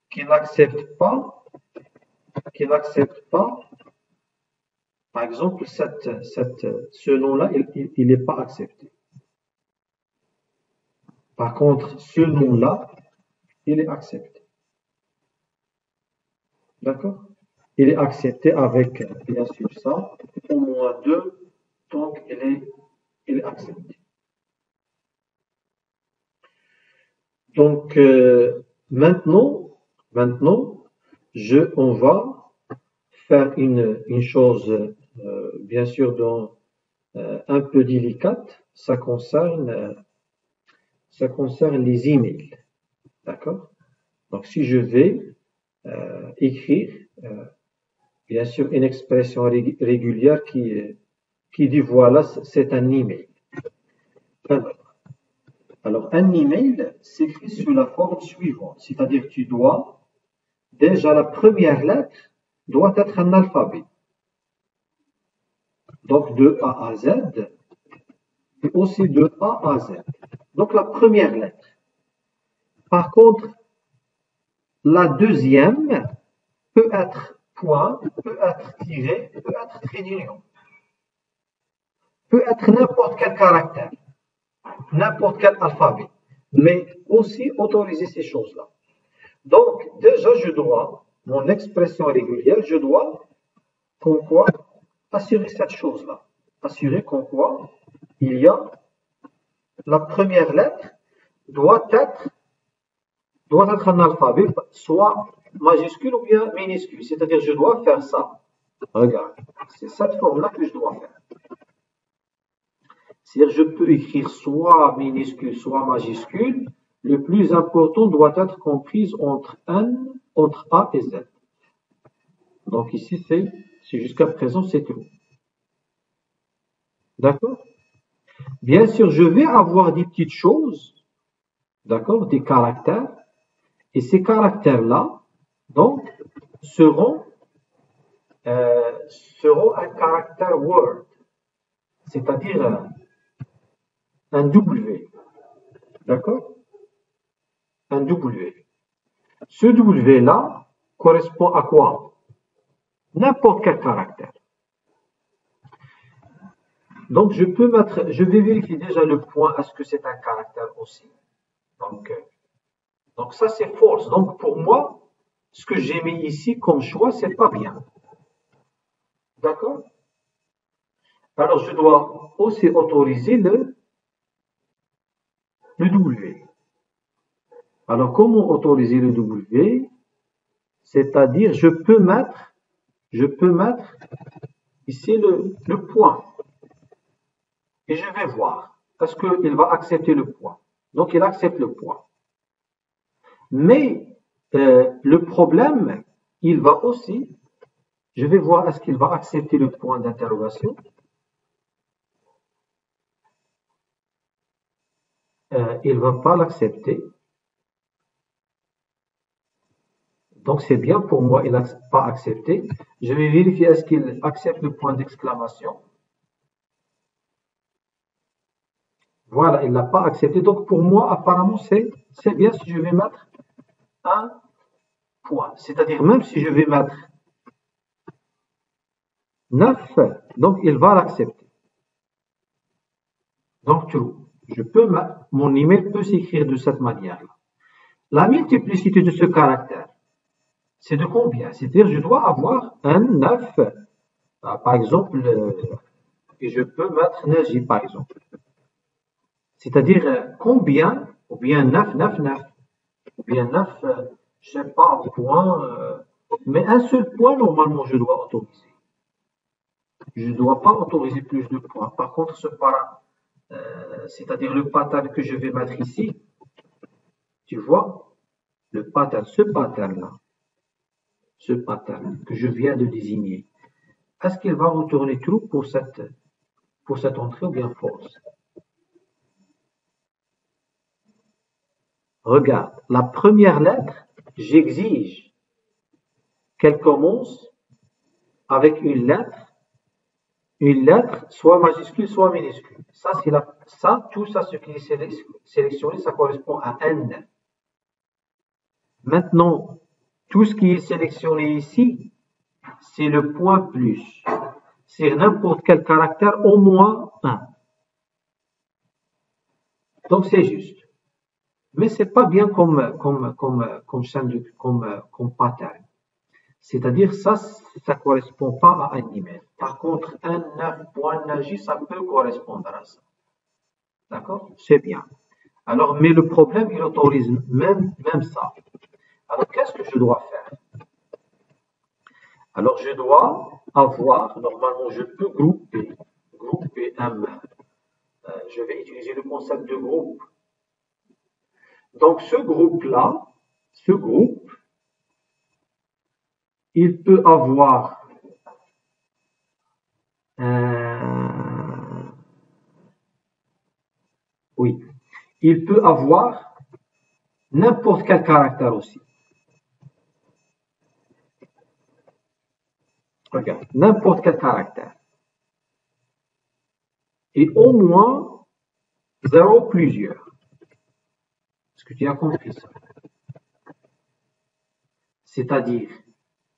Qui n'accepte pas, par exemple, ce nom-là, il n'est pas accepté. Par contre, ce nom-là, il est accepté. D'accord? il est accepté avec, bien sûr, ça, au moins 2, donc il est accepté. Donc, maintenant, on va faire une chose, bien sûr, un peu délicate. Ça concerne les emails. D'accord? Donc, si je vais écrire, bien sûr, une expression régulière qui dit voilà, c'est un email. Alors, un email s'écrit sous la forme suivante, c'est-à-dire tu dois, déjà la première lettre doit être un alphabet. Donc de A à Z, et aussi de A à Z. Donc la première lettre. Par contre, la deuxième peut être point, peut être tiré, peut être trait d'union, peut être n'importe quel caractère, n'importe quel alphabet, mais aussi autoriser ces choses-là. Donc, déjà, mon expression régulière, je dois, comme quoi, assurer cette chose-là. Assurer comme quoi, il y a la première lettre doit être un alphabet, soit majuscule ou bien minuscule. C'est-à-dire, je dois faire ça. Regarde, c'est cette forme-là que je dois faire. C'est-à-dire, je peux écrire soit minuscule, soit majuscule. Le plus important doit être compris entre A et Z. Donc ici, c'est jusqu'à présent, c'est tout. D'accord? Bien sûr, je vais avoir des petites choses, d'accord, des caractères, et ces caractères-là, donc, seront un caractère Word, c'est-à-dire un W, d'accord? Un W. Ce W-là correspond à quoi? N'importe quel caractère. Donc, je vais vérifier déjà le point, est-ce que c'est un caractère aussi? Donc ça, c'est false. Donc, pour moi, ce que j'ai mis ici comme choix, c'est pas bien. D'accord? Alors, je dois aussi autoriser le W. Alors, comment autoriser le W? C'est-à-dire, je peux mettre ici le point. Et je vais voir. Est-ce qu'il va accepter le point? Donc, il accepte le point. Mais le problème, il va aussi, je vais voir, est-ce qu'il va accepter le point d'interrogation? Il ne va pas l'accepter. Donc, c'est bien pour moi, il n'a pas accepté. Je vais vérifier, est-ce qu'il accepte le point d'exclamation? Voilà, il n'a pas accepté. Donc, pour moi, apparemment, c'est bien si je vais mettre un point. C'est-à-dire, même si je vais mettre 9, donc il va l'accepter. Donc, mon email peut s'écrire de cette manière-là. La multiplicité de ce caractère, c'est de combien? C'est-à-dire, je dois avoir un 9, par exemple, et je peux mettre Naji, par exemple. C'est-à-dire, combien, ou bien 9, 9, 9, ou bien 9, je ne sais pas, point, mais un seul point, normalement, je dois autoriser. Je ne dois pas autoriser plus de points. Par contre, c'est-à-dire le pattern que je vais mettre ici, tu vois, ce pattern-là, ce pattern que je viens de désigner, est-ce qu'il va retourner true pour cette entrée ou bien false? Regarde, la première lettre, j'exige qu'elle commence avec une lettre soit majuscule, soit minuscule. Tout ça, ce qui est sélectionné, ça correspond à N. Maintenant, tout ce qui est sélectionné ici, c'est le point plus. C'est n'importe quel caractère, au moins 1. Donc, c'est juste. Mais c'est pas bien comme pattern. C'est-à-dire, ça ne correspond pas à un email. Par contre, un 9.nagi, ça peut correspondre à ça. D'accord? C'est bien. Alors, mais le problème, il autorise même ça. Alors, qu'est-ce que je dois faire? Alors, je dois avoir, normalement, je peux grouper je vais utiliser le concept de groupe. Donc, ce groupe-là, il peut avoir il peut avoir n'importe quel caractère aussi. Regarde, n'importe quel caractère. Et au moins 0 plusieurs. Est-ce que tu as compris ça? C'est-à-dire,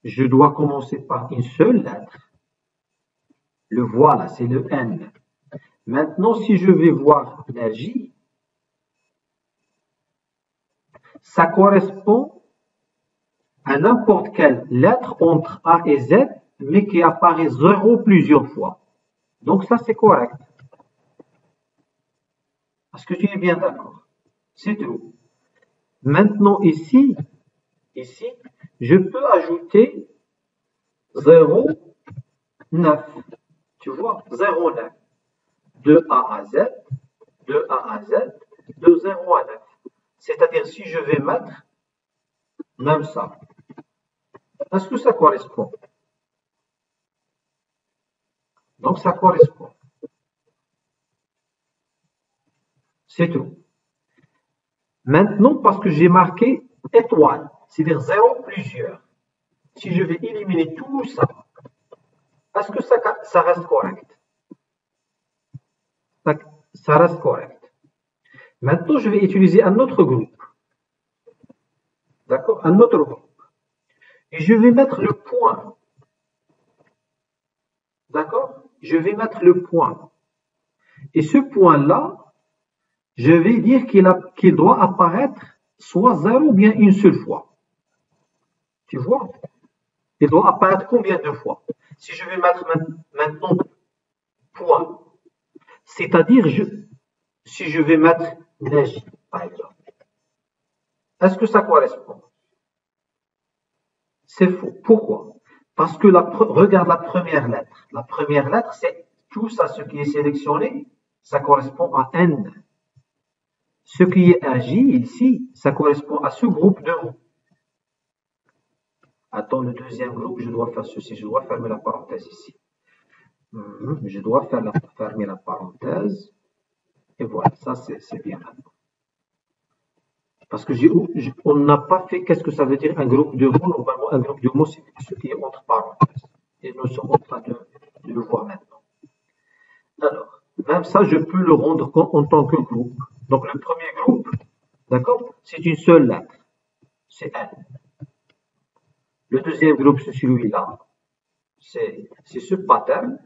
je dois commencer par une seule lettre. Le voilà, c'est le N. Maintenant, si je vais voir la J, ça correspond à n'importe quelle lettre entre A et Z, mais qui apparaît 0 plusieurs fois. Donc ça, c'est correct. Est-ce que tu es bien d'accord? C'est tout. Maintenant, ici, je peux ajouter 0, 9. Tu vois, 0, 9. De A à Z, de 1 à Z, de 0 à 9. C'est-à-dire, si je vais mettre même ça, est-ce que ça correspond? Donc, ça correspond. C'est tout. Maintenant, parce que j'ai marqué étoile, c'est-à-dire 0 plusieurs, si je vais éliminer tout ça, est-ce que ça reste correct? Ça reste correct. Maintenant, je vais utiliser un autre groupe. D'accord? Un autre groupe. Et je vais mettre le point. D'accord? Je vais mettre le point. Et ce point-là, je vais dire qu'il doit apparaître soit 0 ou bien une seule fois. Tu vois? Il doit apparaître combien de fois? Si je vais mettre maintenant point, c'est-à-dire si je vais mettre neige, par exemple, est-ce que ça correspond? C'est faux. Pourquoi? Parce que regarde la première lettre. La première lettre, c'est tout ça, ce qui est sélectionné, ça correspond à N. Ce qui est un J ici, ça correspond à ce groupe de mots. Attends, le deuxième groupe, je dois faire ceci, je dois fermer la parenthèse ici. Je dois fermer la parenthèse. Et voilà, ça c'est bien maintenant. Parce que on n'a pas fait, qu'est-ce que ça veut dire un groupe de mots? Normalement, un groupe de mots, c'est ce qui est entre parenthèses. Et nous sommes en train de le voir maintenant. Alors, même ça, je peux le rendre en tant que groupe. Donc, le premier groupe, d'accord, c'est une seule lettre. C'est N. Le deuxième groupe, c'est celui-là. C'est ce pattern.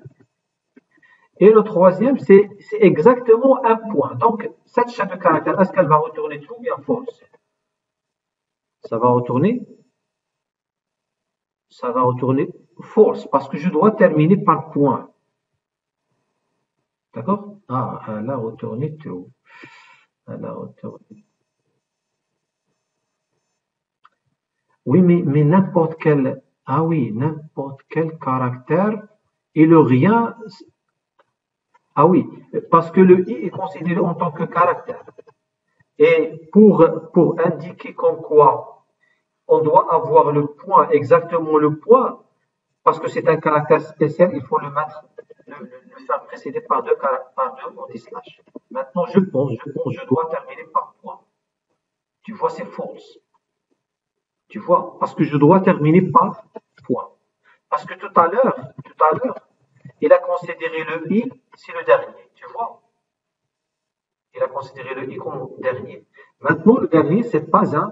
Et le troisième, c'est exactement un point. Donc, cette chaîne de caractères, est-ce qu'elle va retourner true ou bien false? Ça va retourner false, parce que je dois terminer par point. D'accord? Ah, elle a retourné true. Elle a retourné. Oui, mais n'importe quel... Ah oui, n'importe quel caractère et le rien... Ah oui, parce que le i est considéré en tant que caractère. Et pour indiquer comme quoi on doit avoir le point, exactement le point, parce que c'est un caractère spécial, il faut le faire précéder par deux anti-slash. Maintenant, je dois terminer par point. Tu vois, c'est false. Tu vois, parce que je dois terminer par point. Parce que tout à l'heure, il a considéré le i, c'est le dernier, tu vois. Il a considéré le i comme dernier. Maintenant, le dernier, c'est pas un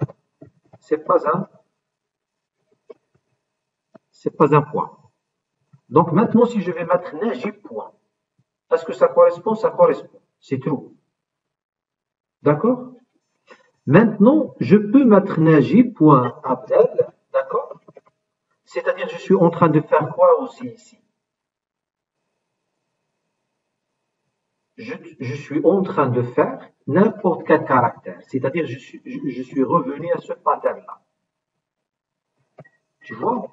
point. Donc maintenant, si je vais mettre neige point, est-ce que ça correspond? Ça correspond. C'est true. D'accord? Maintenant, je peux mettre neige point Abdel, d'accord? C'est-à-dire, je suis en train de faire quoi aussi ici? Je suis en train de faire n'importe quel caractère. C'est-à-dire, je suis revenu à ce pattern-là. Tu vois?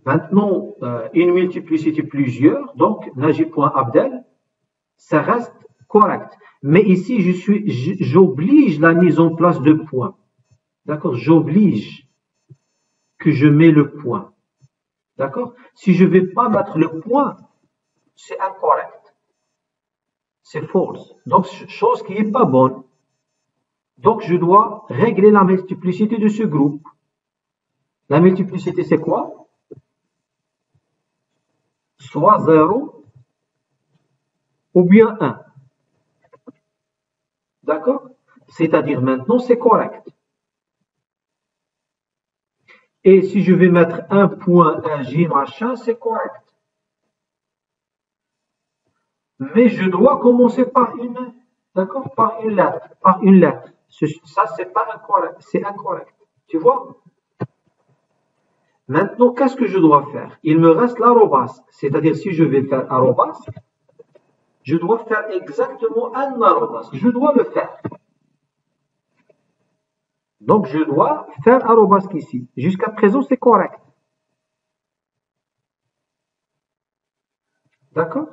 Maintenant, une multiplicité plusieurs, donc Najib.Abdel, ça reste correct. Mais ici, j'oblige la mise en place de points. D'accord? J'oblige que je mets le point. D'accord? Si je ne vais pas mettre le point, c'est incorrect. C'est false. Donc, chose qui n'est pas bonne. Donc, je dois régler la multiplicité de ce groupe. La multiplicité, c'est quoi? Soit 0 ou bien 1. D'accord? C'est-à-dire maintenant, c'est correct. Et si je vais mettre un point, un J, machin, c'est correct. Mais je dois commencer par une, d'accord, par une lettre. Ça, c'est pas incorrect, c'est incorrect. Tu vois? Maintenant, qu'est-ce que je dois faire? Il me reste l'arrobas. C'est-à-dire, si je vais faire arrobas, je dois faire exactement un arrobas. Je dois le faire. Donc, je dois faire arrobas ici. Jusqu'à présent, c'est correct. D'accord?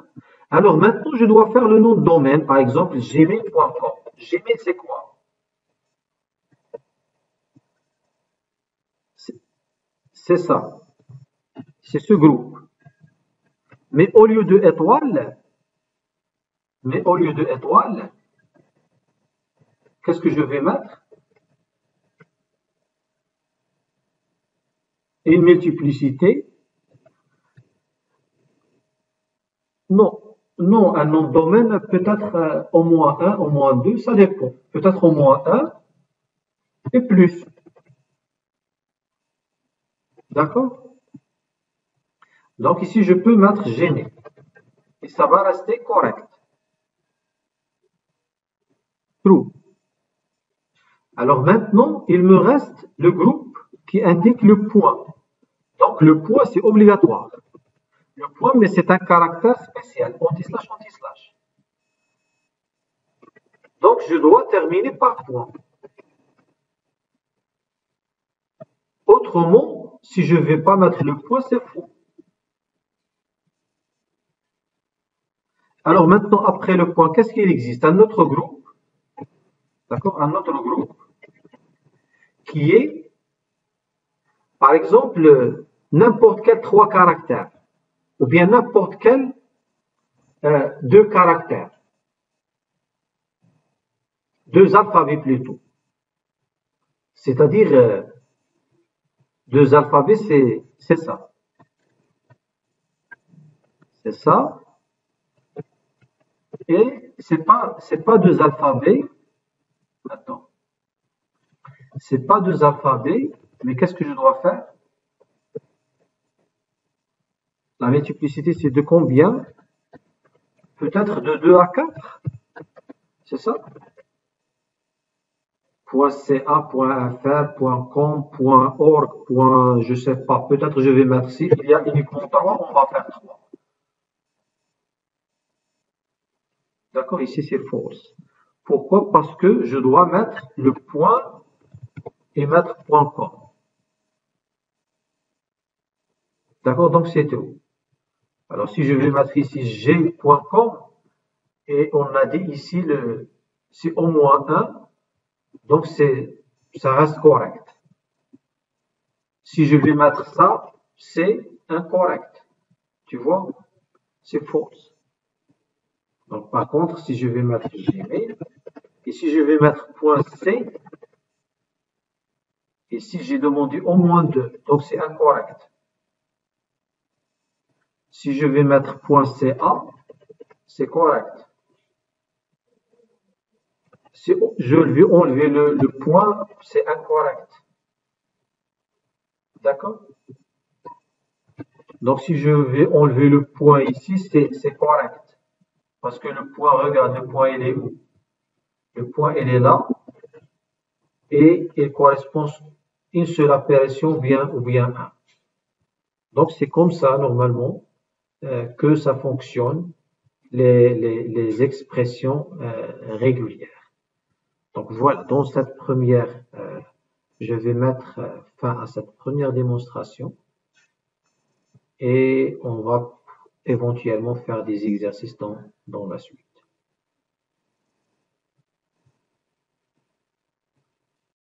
Alors, maintenant, je dois faire le nom de domaine. Par exemple, gmail.com. Gmail, c'est quoi? C'est ça. C'est ce groupe. Mais au lieu de étoile, qu'est-ce que je vais mettre? Une multiplicité. Non, non, un nom de domaine peut-être au moins 1, au moins 2, ça dépend. Peut-être au moins 1 et plus. D'accord? Donc ici, je peux mettre gêné. Et ça va rester correct. True. Alors maintenant, il me reste le groupe qui indique le point. Donc le point, c'est obligatoire. Le point, mais c'est un caractère spécial. Anti-slash, anti-slash. Donc je dois terminer par point. Autrement, si je ne vais pas mettre le point, c'est faux. Alors maintenant, après le point, qu'est-ce qu'il existe? Un autre groupe, d'accord? Un autre groupe qui est, par exemple, n'importe quel 3 caractères, ou bien n'importe quel 2 caractères, 2 alphabets plutôt. C'est-à-dire, 2 alphabets, c'est ça. C'est ça. Et c'est pas 2 alphabets. Attends. C'est pas 2 alphabets, mais qu'est-ce que je dois faire? La multiplicité, c'est de combien? Peut-être de 2 à 4. C'est ça? .ca.fr, .com, .org, je sais pas. Peut-être je vais mettre si il y a uniquement 3, on va faire 3. D'accord? Ici, c'est false. Pourquoi? Parce que je dois mettre le point et mettre .com. D'accord? Donc, c'est tout. Alors, si je vais mettre ici g.com, et on a dit ici, c'est au moins 1, donc ça reste correct. Si je vais mettre ça, c'est incorrect. Tu vois? C'est false. Donc, par contre, si je vais mettre Gmail, et si je vais mettre .c, et si j'ai demandé au moins 2, donc c'est incorrect. Si je vais mettre .ca, c'est correct. Si je vais enlever le point, c'est incorrect. D'accord? Donc, si je vais enlever le point ici, c'est correct. Parce que le point, regarde, le point, il est où? Le point, il est là. Et il correspond une seule apparition ou bien un. Donc c'est comme ça normalement que ça fonctionne les expressions régulières. Donc voilà, dans cette première, je vais mettre fin à cette première démonstration et on va éventuellement faire des exercices dans la suite.